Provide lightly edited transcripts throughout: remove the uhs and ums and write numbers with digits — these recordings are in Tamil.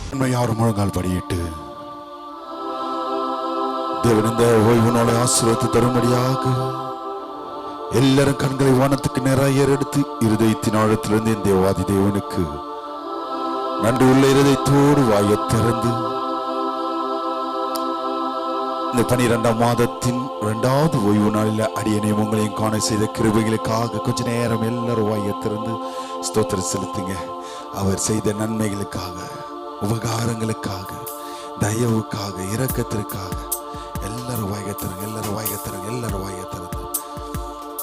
யாரும் முழங்கால் படியிட்டு தேவன் இந்த ஓய்வு நாளை ஆசீர்வாதத்தை தரும்படியாக எல்லாரும் கண்களை வானத்துக்கு நேராக ஏறெடுத்து இருதயத்தின் ஆழத்திலிருந்து இந்த தேவாதி தேவனுக்கு நன்றி உள்ள இருதயத்தோடு வாயை திறந்து இந்த 12ஆம் மாதத்தின் 2வது ஓய்வு நாளில் அடியனையும் உங்களையும் காண செய்த கிருபைகளுக்காக கொஞ்ச நேரம் எல்லாரும் வாயை திறந்து ஸ்தோத்திரம் செலுத்துங்க. அவர் செய்த நன்மைகளுக்காக, உபகாரங்களுக்காக, தயவுக்காக, இரக்கத்திற்காக எல்லாரும் வாயை திறங்க, எல்லாரும் வாயை திறங்க, எல்லாரும் வாயை திறந்து.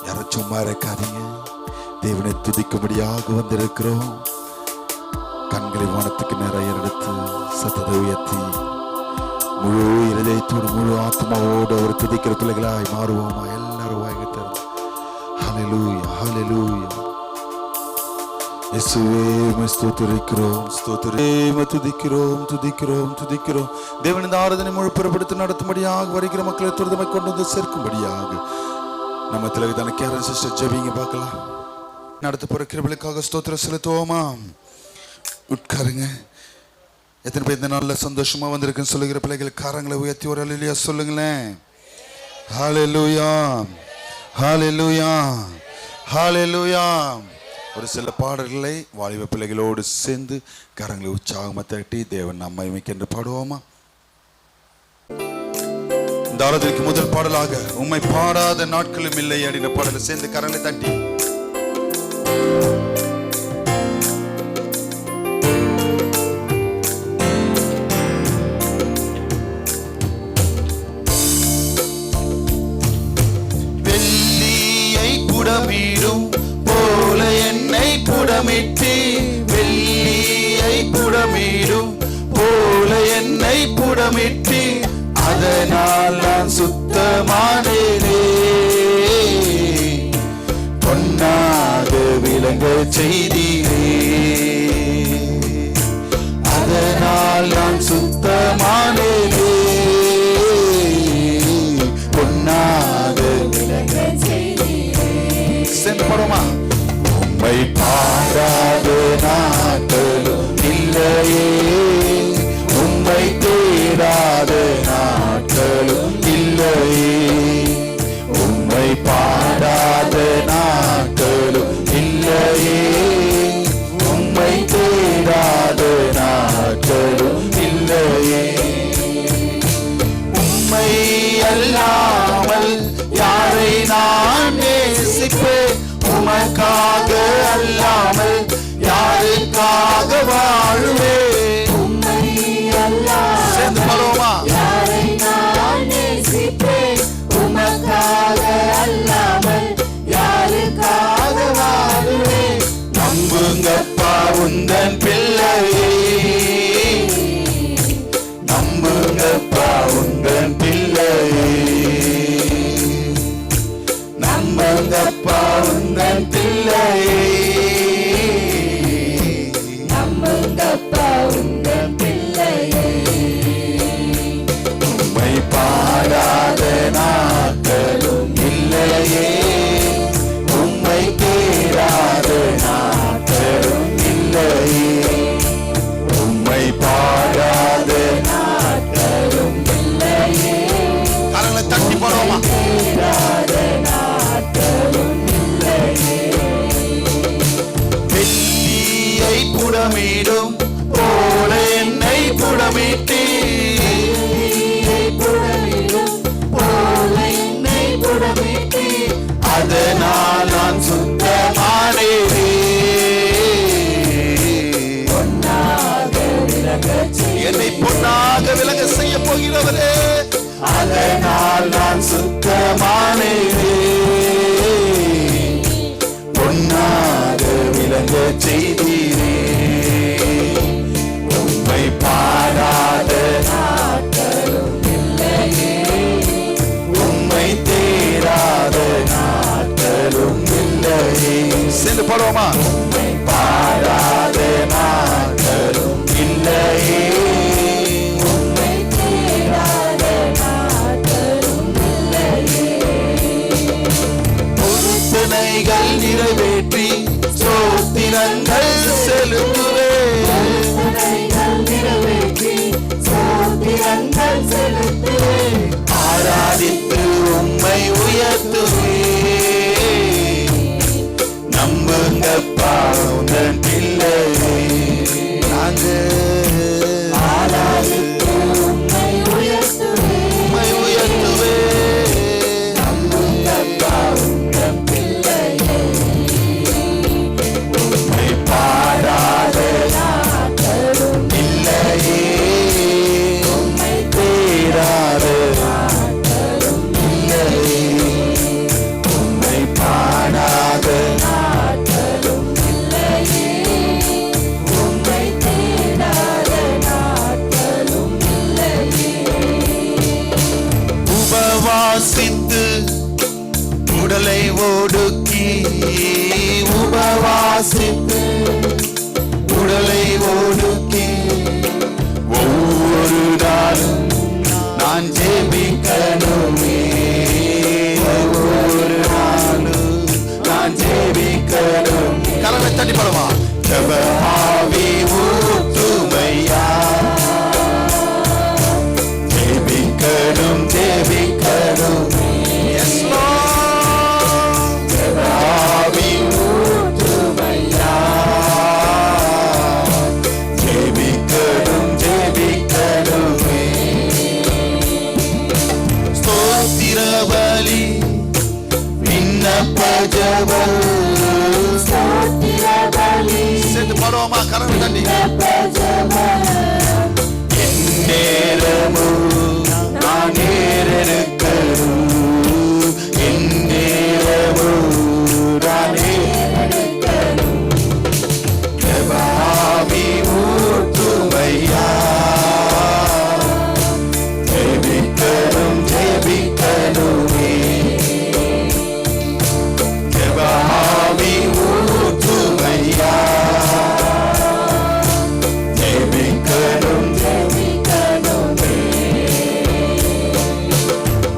யாரும் சும்மா இருக்காதீங்க. தேவனை துதிக்கும்படியாக வந்திருக்கிறோம். கண்களை வானத்துக்கு நிறைய எடுத்து சத்தத்தை உயர்த்தி முழு இருதயத்தோடு முழு ஆத்மாவோடு ஒரு துதிக்கிற பிள்ளைகளாய் மாறுவோமா? எல்லாரும் வாயை திறந்து ஹல்லேலூயா, ஹல்லேலூயா. இயேசுவே ஸ்தோத்திரிக்கிறோம், ஸ்தோத்திரமே துதிக்கிறோம், துதிக்கிறோம், துதிக்கிறோம். தேவன் இந்த ஆராதனை முழு புறப்படுத்தி நடத்தும்படியாக வருகிற மக்களை துரிதமாய் கொண்டு வந்து சேர்க்கும்படியாக நம்ம திலகதான கேரன் சிஸ்டர் ஜெபிங்க பார்க்கலாம். நடத்த போற கிருபைகளுக்காக ஸ்தோத்திரம் செலுத்துவோமா? உட்காருங்க. எத்தனை பேர் இந்த நாளில் சந்தோஷமா வந்திருக்குன்னு சொல்லுகிற பிள்ளைகள் காரங்களை உயர்த்தி ஒரு அல்லேலூயா சொல்லுங்களேன். ஹல்லேலூயா, ஹல்லேலூயா, ஹல்லேலூயா. ஒரு சில பாடல்களை வாலிப பிள்ளைகளோடு சேர்ந்து கரங்களை உற்சாகமாக தட்டி தேவன் நம்மை மிக்கென்று பாடுவோமா? இந்த ஆராதனைக்கு முதல் பாடலாக உம்மை பாடாத நாட்களும் இல்லை அப்படின்ற பாடலை சேர்ந்து கரங்களை தட்டி புடமிடும் போல என்னை புடமிட்டு, வெள்ளியை புடமிடும் போல என்னை புடமிட்டு, அதனால் நான் சுத்தமானேனே. பொன்னாக விளங்க செய்தீரே, அதனால் நான் சுத்தமானேனே. பொன்னாக விளங்க படுமா? உம்மை பாடாத நாட்களும் இல்லையே, உம்மை தேடாத நாட்களும் இல்லையே, உம்மை பாடாத நாட்களும் இல்லையே, உம்மை தேடாத நாட்களும் இல்லையே. உம்மை அல்லாமல் யாரை நான் நேசிப்பேன்? உமக்காக அல்லாமல் யாருக்காக வாழுவேன்? உம்மை அல்லாமல் யாரை நான் நேசிப்பேன்? உமக்காக அல்லாமல் யாருக்காக வாழுவேன்? நம்புங்கப்பா உந்தன் பிள்ளையே, நம்புங்கப்பா உந்தன் பிள்ளையே, நம்புங்கப்பா உந்தன் பிள்ளையே, நம்புங்கப்பா உந்தன் பிள்ளையே. உம்மை பாடாத நாட்களும் இல்லையே, உம்மை தேடாத நாட்களும் இல்லையே, உம்மை பாடாத நாட்களும் இல்லையே. கரங்களை தட்டி போடுவோமா? வெள்ளியை புடமிடும் போல என்னை புடமிட்டு, அதனால் நான் சுத்தமானேனே. என்னை பொன்னாக விளங்க செய்ய போகிறவரே, அதனால் நான் சுத்தமானேனே. பொன்னாக விளங்க செய்தீரே, உம்மை பாடாத நாட்களும் இல்லையே, உம்மை தேடாத நாட்களும் இல்லையே. சேர்ந்து பாடுவோமா? உம்மை பாடாத நாட்களும் இல்லையே, உம்மை தேடாத நாட்களும் இல்லையே. பொருத்தனைகள் நிறைவேற்றி ஸ்தோத்திரங்கள் செலுத்துவேன், ஸ்தோத்திரங்கள் செலுத்துவேன். ஆராதித்து உம்மை உயர்த்துவேன். நம்புங்கப்பா உந்தன் பிள்ளையை நாங்கள் ஆராதித்து உம்மை உயர்த்துவேன். உம்மை உயர்த்துவேன். நம்புங்கப்பா உந்தன் பிள்ளையை. உம்மை பாடாத நாட்களும் இல்லையே, உம்மை தேடாத நாட்களும் இல்லையே, உம்மை பாடாத நாட்களும் இல்லையே. உம்மை தேடாத நாட்களும் இல்லையே. உபவாசித்து உடலை ஒடுக்கி, உபவாசித்து உடலை ஒடுக்கி, ஒவ்வொரு நாளும் நான் ஜெபிக்கணுமே, ஒவ்வொரு நாளும் நான் ஜெபிக்கணும். கலவை தட்டி பாடுமா? ஜெப ஆவி ஊற்றுமையா, ஜெபிக்கணும் ஜெபிக்கணும். Yes, Lord. ஜெப ஆவி ஊற்றுமையா, ஜெபிக்கணும் ஜெபிக்கணுமே. ஸ்தோத்திர பலி விண்ணப்ப ஜெபம், ஸ்தோத்திர பலி சேர்ந்து பாடுவோமா? கரவை தட்டி. ஜெபம். எந்நேரமும் நான் நேரெடுக்கணும், எந்நேரமும் நான் நேரெடுக்கணும். ஜெப ஆவி ஊற்றுமையா, ஜெபிக்கணும் ஜெபிக்கணுமே. ஜெப ஆவி ஊற்றுமையா, ஜெபிக்கணும்.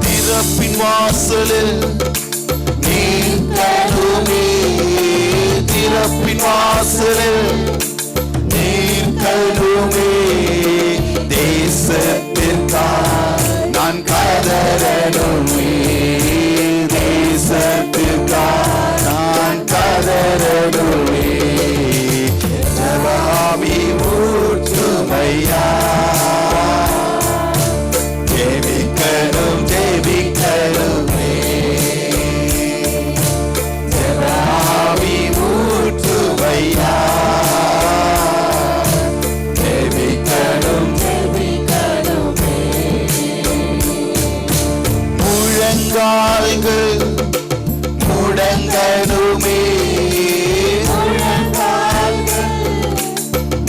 திறப்பின் வாசலில் நீர்க்கணுமே, திறப்பின் வாசலில் நீர்க்கணுமே. தேசத்திற்காக நான் கதறணுமே, தேசத்திற்காக நான் கதறணுமே. ஜெப ஆவி ஊற்றுமையா, ஜெபிக்கணும் ஜெபிக்கணுமே. ஜெப ஆவி ஊற்றுமையா, ஜெபிக்கணும். முழங்கால்கள் முடங்கணுமே,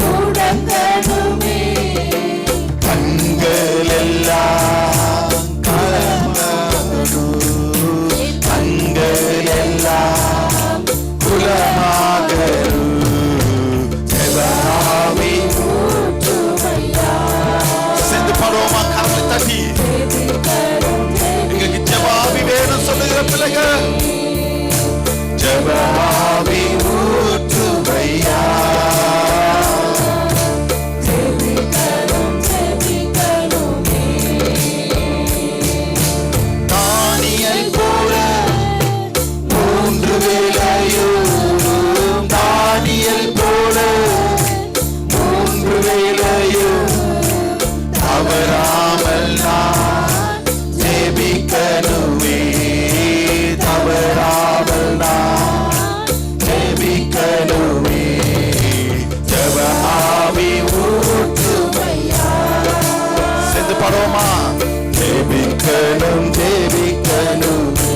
முடங்கணுமே. கண்கள் எல்லாம் கலங்கணும், கண்கள் எல்லாம் குலமாகணும். ஜெப ஆவி ஊற்றுமையா, சேர்ந்து பாடுவோமா? கரங்களை தட்டி. எங்களுக்கு ஜெப ஆவி வேணும் சொல்லுகிற பிள்ளைகள், ஜெப ஆவி ஊற்றுமையா, தானியேல் போல மூன்று வேளையும், தானியேல் போல மூன்று வேளையும் தவறாமல் நான் ஜெபிக்கணுமே, தவறாமல் நான் ஜெபிக்கணுமே. ஜெப ஆவி ஊற்றுமையா, சேர்ந்து பாடுவோமா? ஜெபிக்கணும் ஜெபிக்கணுமே.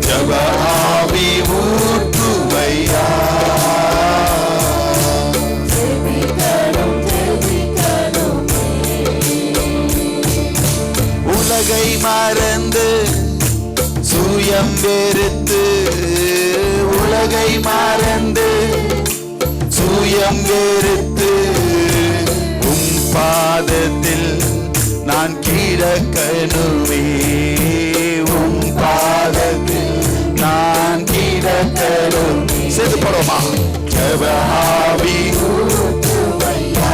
ஜெப ஆவி ஊற்றுமையா, உலகை மறந்து சுயம் வெறுத்து, உலகை மறந்து சுயம் வெறுத்து, உம் பாதத்தில் நான் கிடக்கணுமே, உம் பாதத்தில் நான் கிடக்கணும். சேர்ந்து போடுவோமா? ஜெப ஆவி ஊற்றுமையா,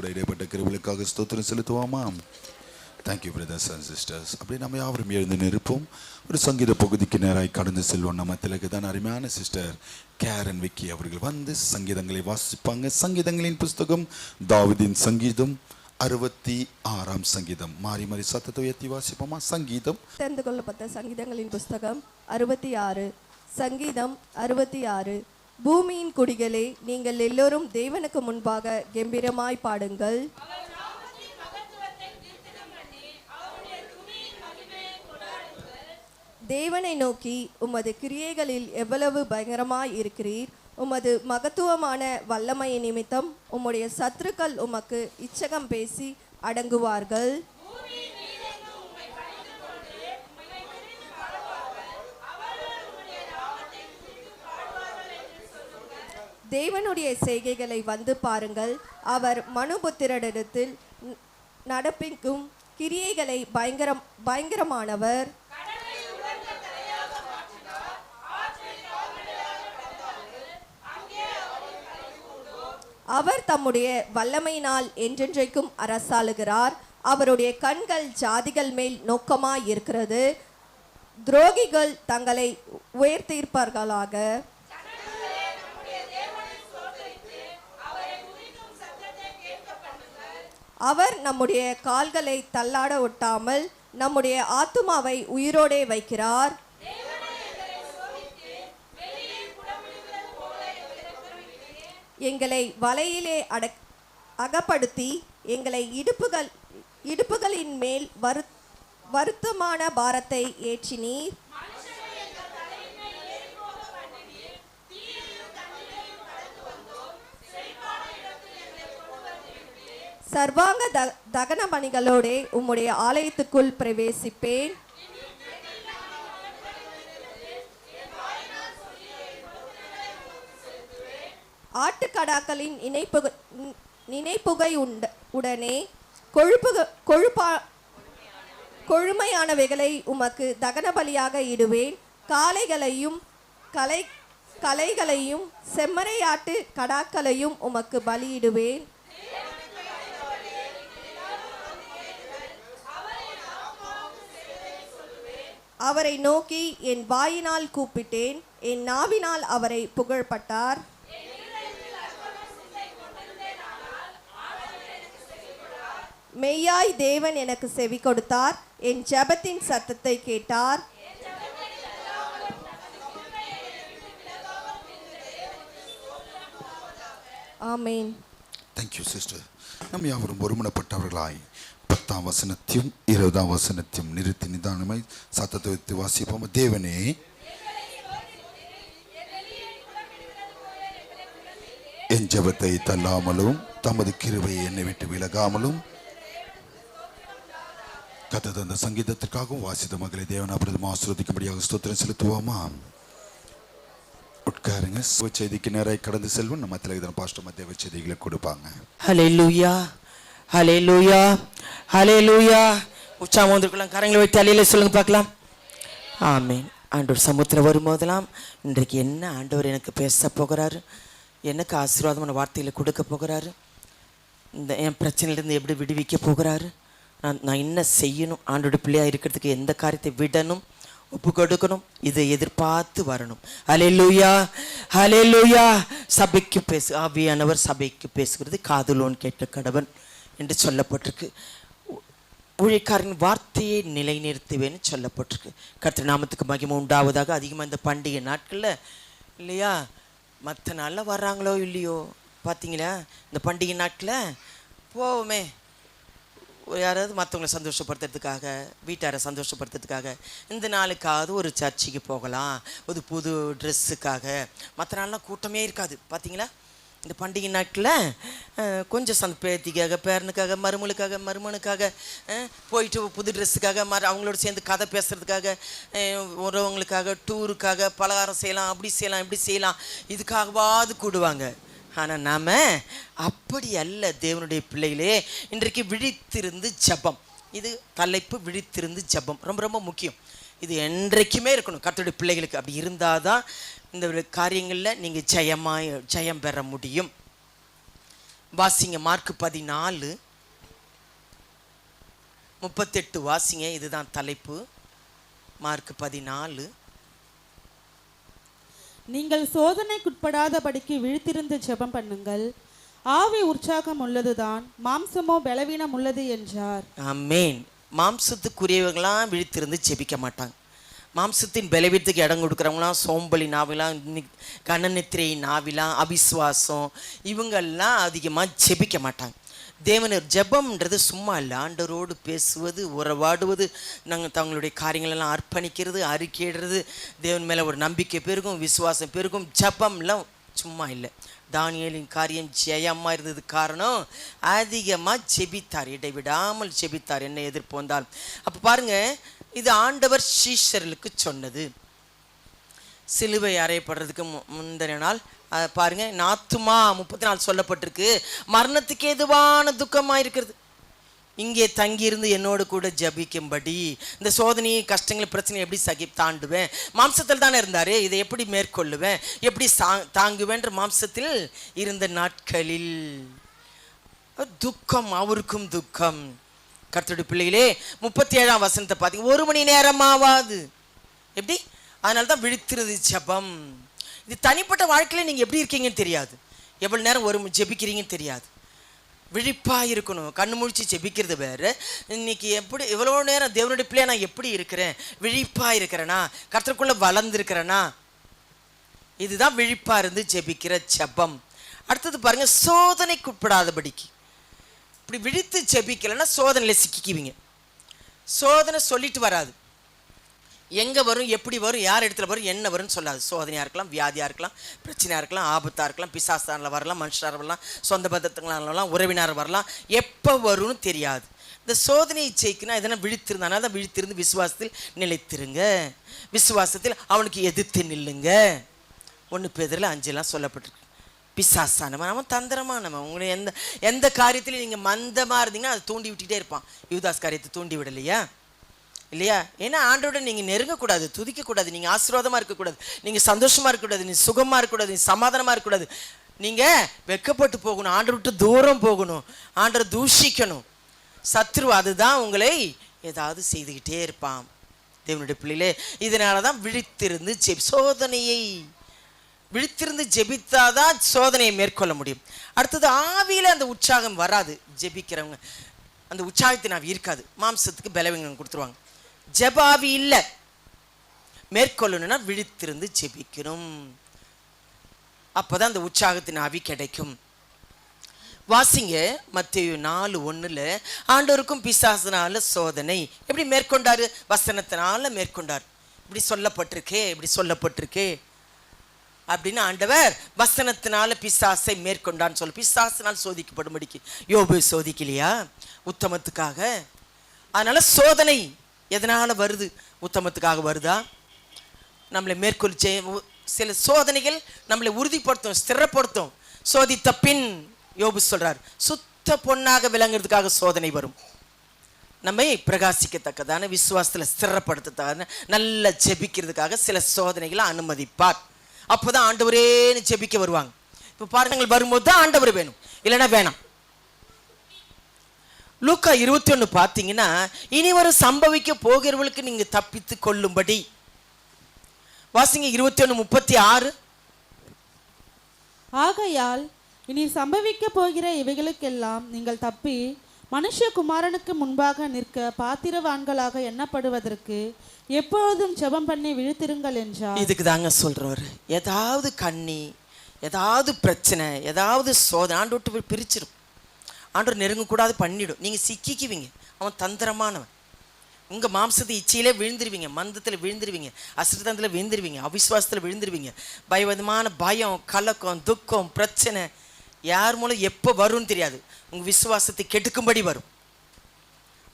கூட இடைப்பட்ட கிருபைகளுக்காக ஸ்தோத்திரம் செலுத்துவோமா? Thank you brothers and sisters. அப்படியே நம்ம யாவரும் எழுந்து நிற்போம். ஒரு சங்கீத பகுதிக்கு நேராய் கடந்து செல்வோம். நம்ம திலக்கு தான் அருமையான சிஸ்டர் கேரன் விக்கி அவர்கள் வந்து சங்கீதங்களை வாசிப்பாங்க. சங்கீதங்களின் புஸ்தகம் தாவீதின் சங்கீதம் 66ஆம் சங்கீதம். மாறி மாறி சத்தத்தை உயர்த்தி வாசிப்போமா? சங்கீதம் தெரிந்து கொள்ளப்பட்ட சங்கீதங்களின் புஸ்தகம் 66. சங்கீதம் 66. பூமியின் குடிகளே, நீங்கள் எல்லோரும் தேவனுக்கு முன்பாக கெம்பீரமாய் பாடுங்கள். தேவனை நோக்கி, உமது கிரியைகளில் எவ்வளவு பயங்கரமாய் இருக்கிறீர். உமது மகத்துவமான வல்லமையை நிமித்தம் உம்முடைய சத்துருக்கள் உமக்கு இச்சகம் பேசி அடங்குவார்கள். தேவனுடைய செய்கைகளை வந்து பாருங்கள். அவர் மனுபுத்திரரிடத்தில் நடப்பிக்கும் கிரியைகளை பயங்கரமானவர். அவர் தம்முடைய வல்லமையினால் என்றென்றைக்கும் அரசாளுகிறார். அவருடைய கண்கள் ஜாதிகள் மேல் நோக்கமாய் இருக்கிறது. துரோகிகள் தங்களை உயர்த்தியிருப்பார்களாக. அவர் நம்முடைய கால்களை தள்ளாட ஒட்டாமல் நம்முடைய ஆத்துமாவை உயிரோடே வைக்கிறார். எங்களை வலையிலே அகப்படுத்தி எங்களை இடுப்புகளின் மேல் வருத்தமான பாரத்தை ஏற்றினீர். சர்வாங்க தகன பணிகளோடே உம்முடைய ஆலயத்துக்குள் பிரவேசிப்பேன். ஆட்டுக்கடாக்களின் நினைப்புகை உடனே கொழுமையானவைகளை உமக்கு தகன பலியாக இடுவேன். கலைகளையும் செம்மறையாட்டு கடாக்களையும் உமக்கு பலியிடுவேன். அவரை நோக்கி என் வாயினால் கூப்பிட்டேன், என் நாவினால் அவரை புகழ்பட்டார். மெய்யாய் தேவன் எனக்கு செவி கொடுத்தார், என் ஜெபத்தின் சத்தத்தை கேட்டார். ஆமென். Thank you sister. நாம் யாவரும் ஒருமனப்பட்டவர்களாய் 10ஆம் வசனத்தையும் 20ஆம் வசனத்தையும் நிறுத்தி நிதானமாய் சத்தத்தை வைத்து வாசிப்போம். தேவனே, என் ஜெபத்தை தள்ளாமலும் தமது கிருபையை என்னை விட்டு விலகாமலும் கத்த தந்த சங்கீதத்திற்காகவும் வாசித்த மக்களை தேவன் அப்படி ஆசீர்வதிக்கும்படியாக ஸ்தோத்திரம் செலுத்துவோமா? உட்காருங்க. செய்திக்கு நேராக கடந்து செல்வோம். நம்ம திலகதன் பாஸ்டர் மத்திய செய்திகளை கொடுப்பாங்க. ஹல்லேலூயா, ஹல்லேலூயா, ஹல்லேலூயா. உச்சாமோந்திருக்கலாம், கரங்களை வைத்து அலையில சொல்லுங்க பார்க்கலாம். ஆமென். ஆண்டவர் சமுத்திரம் வரும்போதெல்லாம் இன்றைக்கு என்ன ஆண்டவர் எனக்கு பேச போகிறாரு, எனக்கு ஆசீர்வாதமான வார்த்தைகளை கொடுக்க போகிறாரு, இந்த என் பிரச்சனையிலேருந்து எப்படி விடுவிக்க போகிறாரு, நான் என்ன செய்யணும், ஆண்டோட பிள்ளையாக இருக்கிறதுக்கு எந்த காரியத்தை விடணும், ஒப்பு கொடுக்கணும், இதை எதிர்பார்த்து வரணும். ஹல்லேலூயா, ஹல்லேலூயா. சபைக்கு ஆவியானவர் சபைக்கு பேசுகிறது காதுலோன் கேட்ட கடவன் என்று சொல்லப்பட்டிருக்கு. ஊழியக்காரன் வார்த்தையை நிலைநிறுத்துவேன்னு சொல்லப்பட்டிருக்கு. கர்த்தர் நாமத்துக்கு மகிமை உண்டாவதாக. அதிகமாக இந்த பண்டிகை நாட்களில் இல்லையா, மற்ற நாளில் வர்றாங்களோ இல்லையோ பார்த்தீங்களா, இந்த பண்டிகை நாட்களில் போவோமே, யாராவது மற்றவங்களை சந்தோஷப்படுத்துறதுக்காக, வீட்டாரை சந்தோஷப்படுத்துறதுக்காக இந்த நாளுக்காவது ஒரு சர்ச்சுக்கு போகலாம், ஒரு புது ட்ரெஸ்ஸுக்காக. மற்ற நாள்லாம் கூட்டமே இருக்காது பார்த்தீங்களா. இந்த பண்டிகை நாட்டில் கொஞ்சம் பேத்திக்காக, பேரனுக்காக, மருமனுக்காக போயிட்டு புது ட்ரெஸ்ஸுக்காக, அவங்களோட சேர்ந்து கதை பேசுகிறதுக்காக, உறவங்களுக்காக, டூருக்காக, பலகாரம் செய்யலாம், அப்படி செய்யலாம், இப்படி செய்யலாம், இதுக்காகவாது கூடுவாங்க. ஆனால் நாம் அப்படி அல்ல. தேவனுடைய பிள்ளைகளே, இன்றைக்கு விழித்திருந்து ஜெபம், இது தலைப்பு, விழித்திருந்து ஜெபம் ரொம்ப ரொம்ப முக்கியம். இது என்றைக்குமே இருக்கணும் கர்த்தருடைய பிள்ளைகளுக்கு. அப்படி இருந்தால் தான் இந்த காரியங்களில் நீங்கள் ஜெயம் பெற முடியும். வாசிங்க மார்க் 14:38 வாசிங்க. இதுதான் தலைப்பு. மார்க் 14. நீங்கள் சோதனைக்குட்படாதபடிக்கு விழித்திருந்து ஜெபம் பண்ணுங்கள். ஆவி உற்சாகம் உள்ளதுதான், மாம்சமோ பலவீனம் உள்ளது என்றார். ஆமென். மாம்சத்துக்குரியவங்களாம் விழித்திருந்து ஜெபிக்க மாட்டாங்க. மாம்சத்தின் பலவீனத்துக்கு இடம் கொடுக்குறவங்களாம் சோம்பலி நாவிலாம், கனநித்திரை நாவிலாம், அவிசுவாசம், இவங்கெல்லாம் அதிகமாக ஜெபிக்க மாட்டாங்க. தேவனர் ஜெபம்ன்றது சும்மா இல்லை. ஆண்டவரோடு பேசுவது, உறவாடுவது, நாங்கள் தங்களுடைய காரியங்களெல்லாம் அர்ப்பணிக்கிறது, அறிக்கையிடுறது, தேவன் மேலே ஒரு நம்பிக்கை பெருகும், விசுவாசம் பெருகும். ஜெபம்லாம் சும்மா இல்லை. தானியேலின் காரியம் ஜெயமாக இருந்தது காரணம் அதிகமாக ஜெபித்தார், இடைவிடாமல் ஜெபித்தார், என்ன எதிர்ப்பு வந்தால். அப்போ பாருங்க, இது ஆண்டவர் சீஷர்களுக்கு சொன்னது. சிலுவை அறையப்படுறதுக்கு முந்தின நாள் பாருங்க, நாத்துமா 34 சொல்லப்பட்டிருக்கு, மரணத்துக்கு எதுவான துக்கமாக இருக்கிறது, இங்கே தங்கியிருந்து என்னோடு கூட ஜபிக்கும்படி. இந்த சோதனையை, கஷ்டங்கள், பிரச்சனை எப்படி தாண்டுவேன்? மாம்சத்தில் தானே இருந்தார், இதை எப்படி மேற்கொள்ளுவேன், எப்படி தாங்குவேன்ற மாம்சத்தில் இருந்த நாட்களில் துக்கம், அவருக்கும் துக்கம். கர்த்தருடைய பிள்ளைகளே, 37ஆம் வசனத்தை பார்த்தீங்க, 1 மணி நேரமாவாது எப்படி? அதனால தான் விழித்திருது ஜெபம். இது தனிப்பட்ட வாழ்க்கையில் நீங்கள் எப்படி இருக்கீங்கன்னு தெரியாது, எவ்வளோ நேரம் ஜெபிக்கிறீங்கன்னு தெரியாது. விழிப்பாக இருக்கணும். கண்ணு முழிச்சு ஜெபிக்கிறது வேறு. இன்னைக்கு எப்படி எவ்வளோ நேரம் தேவனுடைய பிள்ளையா நான் எப்படி இருக்கிறேன்? விழிப்பாக இருக்கிறேனா? கர்த்தருக்குள்ளே வளர்ந்துருக்கிறேனா? இதுதான் விழிப்பாக இருந்து ஜெபிக்கிற ஜெபம். அடுத்தது பாருங்க, சோதனைக்குட்படாதபடிக்கு. இப்படி விழித்து ஜெபிக்கலைன்னா சோதனையில் சிக்கிக்குவீங்க. சோதனை சொல்லிட்டு வராது, எங்கே வரும், எப்படி வரும், யார் இடத்துல வரும், என்ன வரும்னு சொல்லாது. சோதனையாக இருக்கலாம், வியாதியாக இருக்கலாம், பிரச்சனையாக இருக்கலாம், ஆபத்தாக இருக்கலாம், பிசாசானில் வரலாம், மனுஷராக வரலாம், சொந்த பந்தங்களால் வரலாம், உறவினர் வரலாம், எப்போ வரும்னு தெரியாது. இந்த சோதனையை ஜெயிக்கணும் எதனா விழித்திருந்தானா தான் விழித்திருந்து விசுவாசத்தில் நிலைத்திருங்க, விசுவாசத்தில் அவனுக்கு எதிர்த்து நில்லுங்க. 1 பேதுருல 5 சொல்லப்பட்டிருக்கு. பிசாசானவன் அவன் தந்திரமானவன். உங்களை எந்த காரியத்திலையும் நீங்கள் மந்தமாக இருந்தீங்கன்னா அதை தூண்டி விட்டுட்டே இருப்பான். யூதாஸ் காரியத்தை தூண்டி விடலையா? இல்லையா? ஏன்னா ஆண்டோட நீங்கள் நெருங்கக்கூடாது, துதிக்கக்கூடாது, நீங்கள் ஆசீர்வாதமாக இருக்கக்கூடாது, நீங்கள் சந்தோஷமாக இருக்கக்கூடாது, நீ சுகமாக இருக்கக்கூடாது, நீ சமாதானமாக இருக்கக்கூடாது, நீங்கள் வெட்கப்பட்டு போகணும், ஆண்டை விட்டு தூரம் போகணும், ஆண்டரை தூஷிக்கணும். சத்ரு அதுதான் உங்களை ஏதாவது செய்துக்கிட்டே இருப்பான். தேவனுடைய பிள்ளைகளே, இதனால தான் விழித்திருந்து சோதனையை விழித்திருந்து ஜெபித்தாதான் சோதனையை மேற்கொள்ள முடியும். அடுத்தது ஆவியில் அந்த உற்சாகம் வராது. ஜெபிக்கிறவங்க அந்த உற்சாகத்தை நான் இருக்காது, மாம்சத்துக்கு பலவீனம் கொடுத்துருவாங்க. ஜெபாவி இல்லை, மேற்கொள்ளணும்னா விழித்திருந்து ஜெபிக்கணும், அப்போதான் அந்த உற்சாகத்தின் ஆவி கிடைக்கும். வாசிங்க மத்தேயு 4:1 ஆண்டவருக்கும் பிசாசுனால சோதனை எப்படி மேற்கொண்டாரு? வசனத்தினால மேற்கொண்டார். இப்படி சொல்லப்பட்டிருக்கே அப்படின்னு ஆண்டவர் வசனத்தினால பிசாசை மேற்கொண்டான்னு சொல்ல. பிசாசினால் சோதிக்கப்படும்படிக்கு யோபு சோதிக்கலையா? உத்தமத்துக்காக. அதனால சோதனை எதனால வருது? உத்தமத்துக்காக வருதா? நம்மளை மேற்கொள் சில சோதனைகள் நம்மளை உறுதிப்படுத்தும், ஸ்திரப்படுத்தும். சோதித்த பின் யோபு சொல்றார், சுத்த பொன்னாக விளங்குறதுக்காக சோதனை வரும். நம்மை பிரகாசிக்கத்தக்கதான விசுவாசத்தில் ஸ்திரப்படுத்தத்தக்கான நல்ல ஜெபிக்கிறதுக்காக சில சோதனைகளை அனுமதிப்பார். அப்போதான் ஆண்டவரேன்னு ஜெபிக்க வருவாங்க. இப்போ பாருங்கள், வரும்போது தான் ஆண்டவர் வேணும், இல்லைன்னா வேணாம். லூக்கா 21 பார்த்தீங்கன்னா, இனி வரும் சம்பவிக்க போகிறவர்களுக்கு நீங்க தப்பித்து கொள்ளும்படி. வாசிங்க 21:36. ஆகையால் இனி சம்பவிக்க போகிற இவைகளுக்கெல்லாம் நீங்கள் தப்பி மனுஷகுமாரனுக்கு முன்பாக நிற்க பாத்திரவான்களாக எண்ணப்படுவதற்கு எப்பொழுதும் ஜெபம் பண்ணி விழித்திருங்கள் என்றார். இதுக்கு தாங்க சொல்றவர், ஏதாவது கண்ணி, ஏதாவது பிரச்சனை, ஏதாவது சோதனை ஆண்டு விட்டு பிரிச்சிடும். ஆண்டவர் நெருங்கக்கூடாது பண்ணிடும். நீங்கள் சிக்கிக்குவீங்க. அவன் தந்திரமானவன். உங்கள் மாம்சத்தை இச்சையிலே விழுந்துருவீங்க, மந்தத்தில் விழுந்துருவீங்க, அசிரத்தத்தில் விழுந்துருவீங்க, அவிசுவாசத்தில் விழுந்துருவீங்க. பயவிதமான பயம், கலக்கம், துக்கம், பிரச்சனை யார் மூலம் எப்போ வரும்னு தெரியாது. உங்கள் விசுவாசத்தை கெடுக்கும்படி வரும்.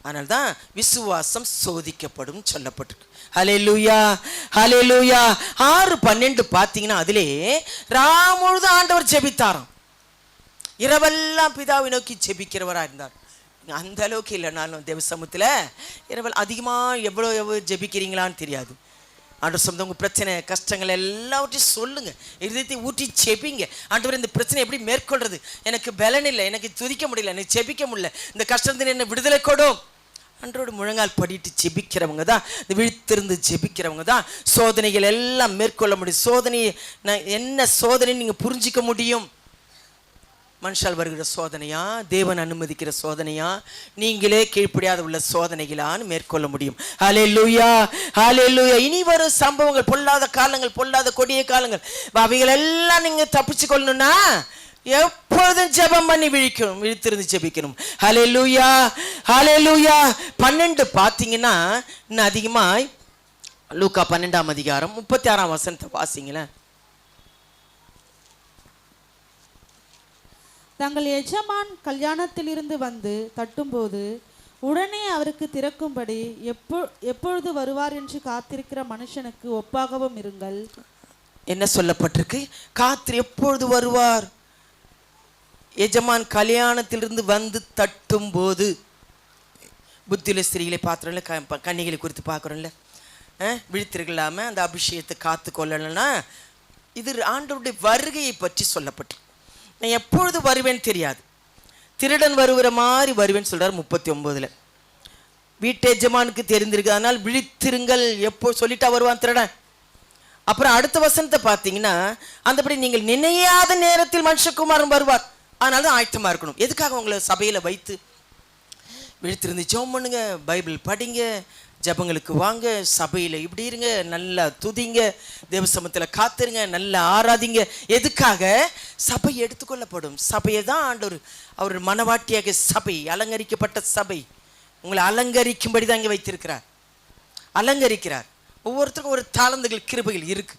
அதனால தான் விசுவாசம் சோதிக்கப்படும் சொல்லப்பட்டிருக்கு. ஹல்லேலூயா, ஹல்லேலூயா. 6:12 பார்த்தீங்கன்னா, அதிலே ராமுழுது ஆண்டவர் ஜெபித்தாராம். இரவெல்லாம் பிதாவை நோக்கி ஜெபிக்கிறவராக இருந்தார். அந்த அளவுக்கு இல்லைனாலும் தேவ சமூகத்தில் இரவல் அதிகமாக எவ்வளோ ஜெபிக்கிறீங்களான்னு தெரியாது. ஆண்டவர் சொந்த உங்கள் பிரச்சனை கஷ்டங்கள் எல்லாவற்றையும் சொல்லுங்க, இருதயத்தை ஊற்றி செபிங்க. ஆண்டவர் இந்த பிரச்சனை எப்படி மேற்கொள்றது, எனக்கு பலன் இல்லை, எனக்கு துதிக்க முடியல, எனக்கு செபிக்க முடியல, இந்த கஷ்டத்தில் என்ன விடுதலை கொடும். அன்றோடு முழங்கால் படிட்டு ஜெபிக்கிறவங்க தான், இந்த விழித்திருந்து ஜெபிக்கிறவங்க தான் சோதனைகள் எல்லாம் மேற்கொள்ள முடியும். சோதனையை என்ன சோதனை நீங்கள் புரிஞ்சிக்க முடியும். மனுஷால் வருகிற சோதனையா, தேவன் அனுமதிக்கிற சோதனையா, நீங்களே கீழ்ப்படியாத உள்ள சோதனைகளான்னு மேற்கொள்ள முடியும். ஹல்லேலூயா, ஹல்லேலூயா. இனி வரும் சம்பவங்கள், பொல்லாத காலங்கள், பொல்லாத கொடிய காலங்கள், அவைகள் எல்லாம் நீங்க தப்பிச்சு கொள்ளணும்னா எப்பொழுதும் ஜெபம் பண்ணி விழித்திருந்து ஜெபிக்கணும். ஹல்லேலூயா, ஹல்லேலூயா. 12 பார்த்தீங்கன்னா இன்னும் அதிகமாய் லூக்கா 12ஆம் அதிகாரம் 36ஆம் வசனத்தை வாசிங்களேன். தங்கள் எஜமான் கல்யாணத்திலிருந்து வந்து தட்டும்போது உடனே அவருக்கு திறக்கும்படி எப்பொழுது வருவார் என்று காத்திருக்கிற மனுஷனுக்கு ஒப்பாகவும் இருங்கள். என்ன சொல்லப்பட்டிருக்கு? எப்பொழுது வருவார்? எஜமான் கல்யாணத்திலிருந்து வந்து தட்டும் போது. புத்தியுள்ள ஸ்திரீகளை பார்த்துறோம்ல, கன்னிகளை குறித்து பார்க்குறோம்ல, விழித்திருக்கலாம அந்த அபிஷேகத்தை காத்து கொள்ளலைன்னா இது ஆண்டவருடைய வருகையை பற்றி சொல்லப்பட்டு. நான் எப்பொழுது வருவேன்னு தெரியாது, திருடன் வருகிற மாதிரி வருவேன்னு சொல்றார் 39. வீட்டு எஜமானுக்கு தெரிந்திருக்கு, அதனால் விழித்திருங்கள், எப்போ சொல்லிட்டா வருவான் திருடன். அப்புறம் அடுத்த வசனத்தை பார்த்தீங்கன்னா, அந்தபடி நீங்கள் நினையாத நேரத்தில் மனுஷகுமாரன் வருவார், அதனால தான் ஆயத்தமாக இருக்கணும். எதுக்காக உங்களை சபையில் வைத்து விழித்திருந்து ஜெபம் பண்ணுங்க, பைபிள் படிங்க, ஜபங்களுக்கு வாங்க, சபையில் இப்படி இருங்க, நல்லா துதிங்க, தேவசமத்தில் காத்துருங்க, நல்லா ஆராதிங்க. எதுக்காக? சபை எடுத்துக்கொள்ளப்படும். சபையை தான் ஆண்டவர் அவர் மனவாட்டியாக சபை, அலங்கரிக்கப்பட்ட சபை, உங்களை அலங்கரிக்கும்படி தான் இங்கே வைத்திருக்கிறார், அலங்கரிக்கிறார். ஒவ்வொருத்தருக்கும் ஒரு தாளந்துகள் கிருபைகள் இருக்கு,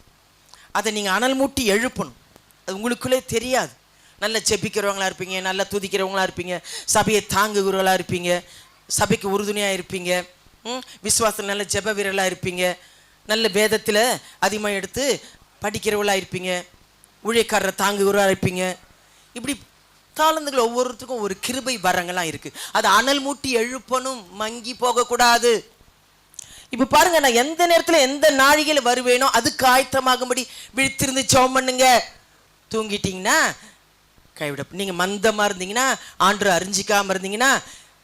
அதை நீங்கள் அனல் மூட்டி எழுப்பணும். அது உங்களுக்குள்ளே தெரியாது. நல்லா ஜெபிக்கிறவங்களா இருப்பீங்க, நல்லா துதிக்கிறவங்களா இருப்பீங்க, சபையை தாங்குகிறவங்களா இருப்பீங்க, சபைக்கு உறுதுணையாக இருப்பீங்க, விசுவாசத்தில் நல்ல ஜெப வீரர்களாக இருப்பீங்க, நல்ல வேதத்தில் அதிகமாக எடுத்து படிக்கிறவர்களாக இருப்பீங்க, ஊழியக்காரரை தாங்குகிறவர்களாக இருப்பீங்க. இப்படி தாளந்துகள் ஒவ்வொருத்தருக்கும் ஒரு கிருபை வரங்கள்லாம் இருக்குது. அது அனல் மூட்டி எழுப்பணும், மங்கி போகக்கூடாது. இப்போ பாருங்க, நான் எந்த நேரத்தில் எந்த நாழிகையில் வருவேனோ அதுக்கு ஆயத்தமாகும்படி விழித்திருந்து ஜெபம் பண்ணுங்க. தூங்கிட்டீங்கன்னா கைவிட, நீங்கள் மந்தமாக இருந்தீங்கன்னா, ஆண்டு அறிஞ்சிக்காமல் இருந்தீங்கன்னா,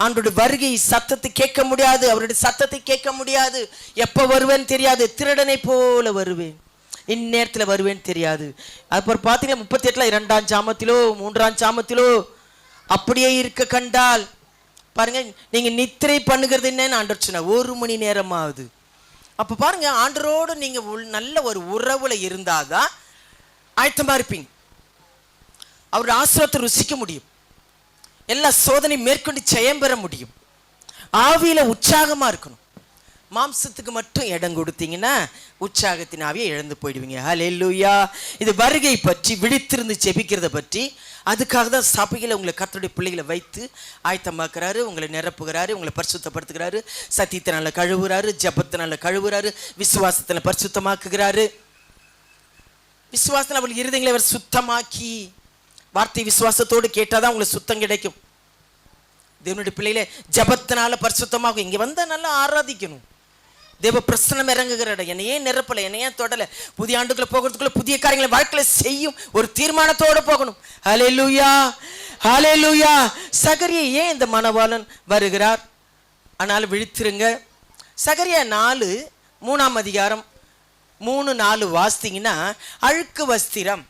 ஆண்டோடைய வருகை சத்தத்தை கேட்க முடியாது, அவருடைய சத்தத்தை கேட்க முடியாது. எப்போ வருவேன்னு தெரியாது, திருடனை போல வருவேன், இந்நேரத்தில் வருவேன்னு தெரியாது. அப்புறம் பார்த்தீங்கன்னா 38 2ஆம் சாமத்திலோ 3ஆம் சாமத்திலோ அப்படியே இருக்க கண்டால் பாருங்க, நீங்க நித்திரை பண்ணுகிறது என்னன்னு ஆண்டவர் சொன்னார், 1 மணி நேரமாவது. அப்போ பாருங்க, ஆண்டரோடு நீங்க நல்ல ஒரு உறவுல இருந்தாதான் ஆயத்தமா இருப்பீங்க, அவருடைய ஆசீர்வாதத்தை ருசிக்க முடியும், எல்லா சோதனை மேற்கொண்டு ஜெயம் பெற முடியும். ஆவியில உற்சாகமா இருக்கணும். மாம்சத்துக்கு மட்டும் இடம் கொடுத்தீங்கன்னா உற்சாகத்தின் ஆவியை இழந்து போயிடுவீங்க. ஹல்லேலூயா. இது வருகை பற்றி, விழித்திருந்து ஜெபிக்கிறத பற்றி, அதுக்காக தான் சபையில் உங்களை கர்த்தருடைய பிள்ளைகளை வைத்து ஆயத்தமாக்குறாரு, உங்களை நிரப்புகிறாரு, உங்களை பரிசுத்தப்படுத்துகிறாரு, சத்தியத்தினால கழுவுறாரு, ஜபத்தினால கழுவுறாரு, விசுவாசத்தினால பரிசுத்தமாக்குகிறாரு. விசுவாசத்தில் அவள் இருதயங்களை அவர் சுத்தமாக்கி, வார்த்தை விசுவாசத்தோடு கேட்டாதான் உங்களுக்கு சுத்தம் கிடைக்கும். தேவனுடைய பிள்ளைகளே, ஜபத்தினால பரிசுத்தமாகும். இங்கே வந்தால் நல்லா ஆராதிக்கணும். தேவ பிரசனம் இறங்குகிற இடம். என்னை ஏன் நிரப்பலை, என்னை ஏன் தொடலை, புதிய ஆண்டுக்குள்ள போகிறதுக்குள்ள புதிய காரியங்களை வாழ்க்கையில செய்யும் ஒரு தீர்மானத்தோடு போகணும். ஹல்லேலூயா, ஹல்லேலூயா. சகரியா ஏன் இந்த மணவாளன் வருகிறார்? ஆனால் விழித்திருங்க. சகரியா 4:3ஆம் அதிகாரம் 3-4 வாசித்தீங்கன்னா, அழுக்கு வஸ்திரம்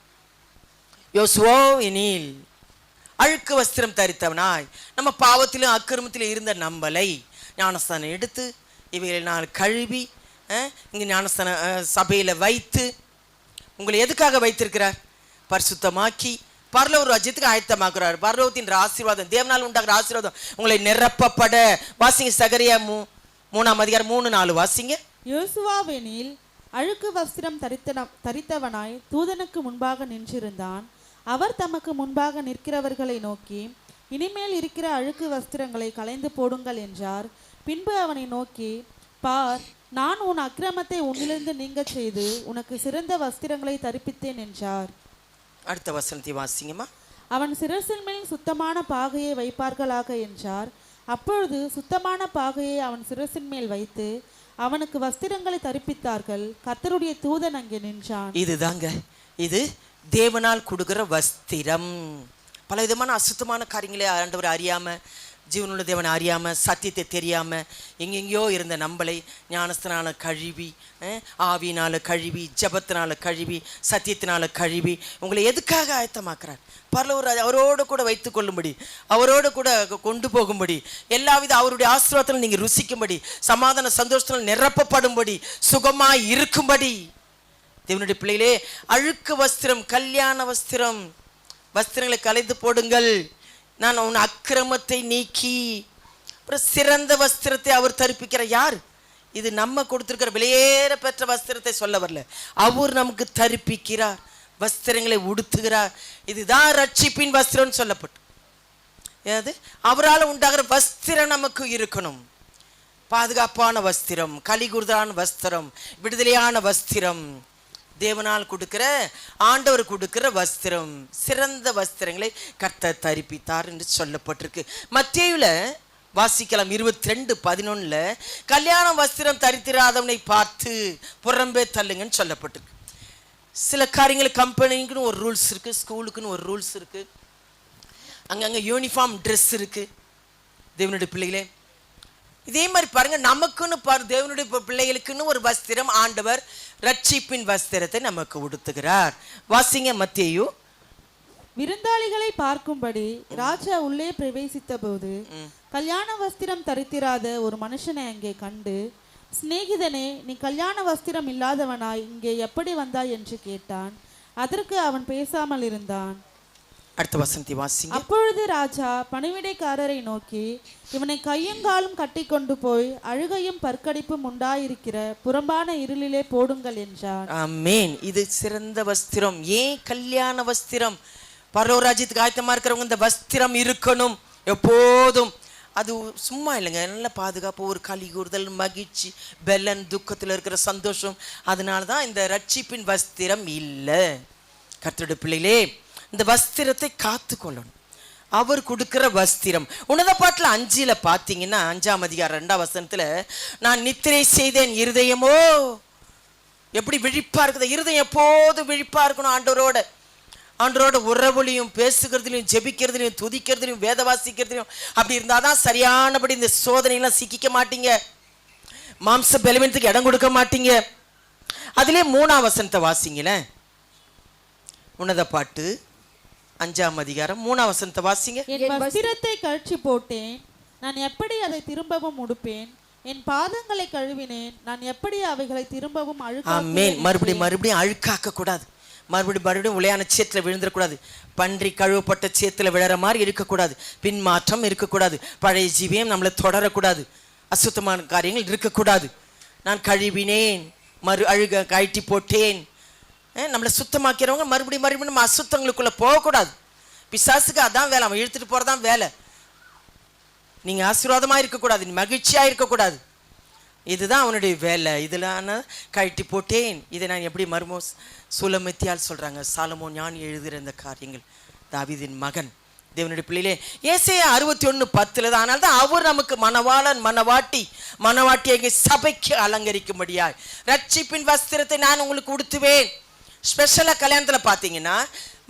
யோசுவா எனில் அழுக்கு வஸ்திரம் தரித்தவனாய், நம்ம பாவத்திலும் அக்கிரமத்திலும் இருந்த நம்மளை ஞானஸ்தானம் எடுத்து இவைகளை நான் கழுவி இங்கே ஞானஸ்தான சபையில் வைத்து, உங்களை எதுக்காக வைத்திருக்கிறார்? பரிசுத்தமாக்கி பரலோக ராஜ்யத்துக்கு ஆயத்தமாக்குறார். பரலோகத்தின் ஆசீர்வாதம், தேவனால் உண்டாகிற ஆசீர்வாதம் உங்களை நிரப்பப்பட. வாசிங்க சகரியா 3ஆம் அதிகாரம் 3-4 வாசிங்க. யோசுவாவெனில் அழுக்கு வஸ்திரம் தரித்தவனாய் தூதனுக்கு முன்பாக நின்றிருந்தான். அவர் தமக்கு முன்பாக நிற்கிறவர்களை நோக்கி, இனிமேல் இருக்கிற அழுக்கு வஸ்திரங்களை களைந்து போடுங்கள் என்றார். பின்பு அவனை நோக்கி, பார், நான் உன் அக்கிரமத்தை உன்னிலிருந்து நீங்க செய்து உனக்கு சிறந்த வஸ்திரங்களை தரிப்பித்தேன் என்றார். அடுத்த வசனத்தை வாசிங்கம்மா. அவன் சிரசின் மேல் சுத்தமான பாகையை வைப்பார்களாக என்றார். அப்பொழுது சுத்தமான பாகையை அவன் சிரசின் மேல் வைத்து அவனுக்கு வஸ்திரங்களை தரிப்பித்தார்கள். கர்த்தருடைய தூதன் அங்கே நின்றான். இதுதாங்க, இது தேவனால் கொடுக்கிற வஸ்திரம். பல விதமான அசுத்தமான காரியங்களே ஆண்டவர் அறியாம, ஜீவனுள்ள தேவனை அறியாமல், சத்தியத்தை தெரியாமல் எங்கெங்கேயோ இருந்த நம்மளை ஞானஸ்தனால கழுவி, ஆவியினால் கழுவி, ஜபத்தினால கழுவி, சத்தியத்தினால கழுவி உங்களை எதுக்காக ஆயத்தமாக்குறார்? பரலோக அவரோடு கூட வைத்து கொள்ளும்படி, அவரோடு கூட கொண்டு போகும்படி, எல்லாவித அவருடைய ஆசீர்வாதத்தில் நீங்கள் ருசிக்கும்படி, சமாதான சந்தோஷத்தில் நிரப்பப்படும்படி, சுகமாய் இருக்கும்படி. தேவனுடைய பிள்ளைகளே, அழுக்கு வஸ்திரம், கல்யாண வஸ்திரம், வஸ்திரங்களை கலைந்து போடுங்கள், நான் உன் அக்கிரமத்தை நீக்கி. அப்புறம் சிறந்த வஸ்திரத்தை அவர் தரிப்பிக்கிற யார்? இது நம்ம கொடுத்திருக்கிற விலையேற பெற்ற வஸ்திரத்தை சொல்ல வரல, அவர் நமக்கு தரிப்பிக்கிறார், வஸ்திரங்களை உடுத்துகிறார். இதுதான் ரட்சிப்பின் வஸ்திரம்னு சொல்லப்பட்டு, ஏது அவரால் உண்டாகிற வஸ்திரம் நமக்கு இருக்கணும். பாதுகாப்பான வஸ்திரம், கலிகுர்தான வஸ்திரம், விடுதலையான வஸ்திரம், தேவனால் கொடுக்கிற, ஆண்டவர் கொடுக்கிற வஸ்திரம், சிறந்த வஸ்திரங்களை கர்த்தர் தரிப்பித்தார் என்று சொல்லப்பட்டிருக்கு. மத்தேயுல வாசிக்கலாம் 22:11, கல்யாண வஸ்திரம் தரித்திராதவனை பார்த்து புறம்பே தள்ளுங்கன்னு சொல்லப்பட்டிருக்கு. சில காரியங்கள் கம்பெனிக்குன்னு ஒரு ரூல்ஸ் இருக்குது, ஸ்கூலுக்குன்னு ஒரு ரூல்ஸ் இருக்குது, அங்கங்கே யூனிஃபார்ம் ட்ரெஸ் இருக்குது. தேவனுடைய பிள்ளைகளே, இதே மாதிரி பாருங்க, நமக்குன்னு தேவனுடைய பிள்ளைகளுக்குன்னு ஒரு வஸ்திரம் ஆண்டவர் ரட்சிப்பின் வஸ்திரத்தை நமக்கு உடுத்துகிறார். வாசிங்க மத்தேயு. விருந்தாளிகளை பார்க்கும்படி ராஜா உள்ளே பிரவேசித்த போது கல்யாண வஸ்திரம் தரித்திராத ஒரு மனுஷனை அங்கே கண்டு, சிநேகிதனே, நீ கல்யாண வஸ்திரம் இல்லாதவனாய் இங்கே எப்படி வந்தாய் என்று கேட்டான். அதற்கு அவன் பேசாமல் இருந்தான். அடுத்த வசனத்தை வாசிங்க. அப்பொழுது ராஜா பணிவிடைக்காரரை நோக்கி, இவனை கையங்காலும் கட்டி கொண்டு போய் அழுகையும் பற்கடிப்பும் உண்டாயிருக்கிற புறம்பான இருளிலே போடுங்கள் என்றார். ஆமென். இது சிறந்த வஸ்திரம். ஏன் கல்யாண வஸ்திரம்? பரலோகராஜ்யத்துக்கு ஆயத்தமா இருக்கிறவங்க இந்த வஸ்திரம் இருக்கணும் எப்போதும். அது சும்மா இல்லைங்க, நல்ல பாதுகாப்பு, ஒரு களி கூறுதல், மகிழ்ச்சி, பெலன், துக்கத்தில் இருக்கிற சந்தோஷம். அதனால தான் இந்த ரட்சிப்பின் வஸ்திரம் இல்லை. கர்த்தருடைய பிள்ளைகளே, இந்த வஸ்திரத்தை காத்து கொள்ளணும். அவர் கொடுக்கிற வஸ்திரம். உன்னத பாட்டில் 5 பார்த்தீங்கன்னா, 5ஆம் அதிகாரம் 2ஆம் வசனத்தில், நான் நித்திரை செய்தேன், இருதயமோ எப்படி விழிப்பா இருக்குது. இருதயம் எப்போதும் விழிப்பா இருக்கணும் ஆண்டவரோட. ஆண்டவரோட உறவுலையும், பேசுகிறதுலையும், ஜெபிக்கிறதுலையும், துதிக்கிறதுலையும், வேத வாசிக்கிறதுலையும். அப்படி இருந்தால் தான் சரியானபடி இந்த சோதனையெல்லாம் சிக்கிக்க மாட்டீங்க, மாம்ச பலவீனத்துக்கு இடம் கொடுக்க மாட்டீங்க. அதிலே 3ஆம் வசனத்தை வாசிங்களேன். உன்னத பாட்டு 5ஆம் அதிகாரம் 3ஆம் வசனத்தை வாசிங்க. என் வஸ்திரத்தை கழற்றி போட்டேன், நான் எப்படி அதை திரும்பவும் உடுப்பேன்? என் பாதங்களை கழுவினேன், நான் எப்படி அவைகளை திரும்பவும் அழுக்காக்குவேன்? மறுபடியும் அழுக்காக்க கூடாது. மறுபடியும் உளையான சேத்துல விழுந்துடக்கூடாது. பன்றி கழுவப்பட்ட சேத்துல விழற மாதிரி இருக்கக்கூடாது. பின்மாற்றம் இருக்கக்கூடாது. பழைய ஜீவியம் நம்மளை தொடரக்கூடாது. அசுத்தமான காரியங்கள் இருக்கக்கூடாது. நான் கழுவினேன், அழுக கழட்டி போட்டேன். நம்மளை சுத்தமாக்கிறவங்க மறுபடியும் நம்ம அசுத்தங்களுக்குள்ள போகக்கூடாது. பிசாசுக்கு அதான் வேலை, அவன் இழுத்துட்டு போறதான் வேலை. நீங்க ஆசீர்வாதமா இருக்கக்கூடாது, மகிழ்ச்சியா இருக்கக்கூடாது. இதுதான் அவனுடைய வேலை. இதில் நான் கழட்டி போட்டேன். இதை நான் எப்படி மர்மோ சுலமித்தியால் சொல்றாங்க. சாலமோன் ஞானி எழுதுகிற இந்த காரியங்கள், தாவீதின் மகன், தேவனுடைய பிள்ளையிலே. ஏசாயா 61:10 தான். அதனால தான் அவர் நமக்கு மணவாளன், மணவாட்டியை சபைக்கு அலங்கரிக்கும்படியாய் ரட்சிப்பின் வஸ்திரத்தை நான் உங்களுக்கு உடுத்துவேன். ஸ்பெஷலாக கல்யாணத்தில் பார்த்தீங்கன்னா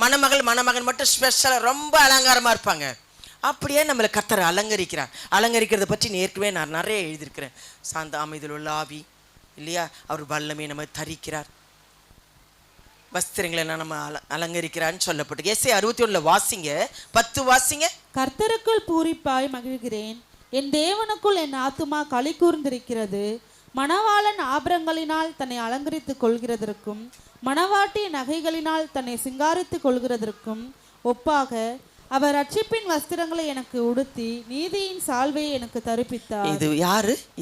மணமகன் மட்டும் ஸ்பெஷலாக ரொம்ப அலங்காரமாக இருப்பாங்க. அப்படியே நம்மளை கர்த்தர் அலங்கரிக்கிறத பற்றி ஏற்கனவே நான் நிறைய எழுதியிருக்கிறேன். சாந்த அமைதியில் உள்ள ஆவி இல்லையா, அவர் வல்லமை நம்ம தரிக்கிறார், வஸ்திரங்களை நம்ம அலங்கரிக்கிறான்னு சொல்லப்பட்டு. ஏசாயா 61 வாசிங்க, 10 வாசிங்க. கர்த்தருக்குள் பூரிப்பாய் மகிழ்கிறேன், என் தேவனுக்குள் என் ஆத்துமா களி கூர்ந்திருக்கிறது. மணவாளன் ஆபரணங்களினால் தன்னை அலங்கரித்துக் கொள்கிறதற்கும் மணவாட்டி நகைகளினால் தன்னை சிங்காரித்துக் கொள்கிறதற்கும் ஒப்பாக அவர் ரட்சிப்பின் வஸ்திரங்களை எனக்கு உடுத்தி நீதியின் சால்வையை எனக்கு தரிப்பித்தார்.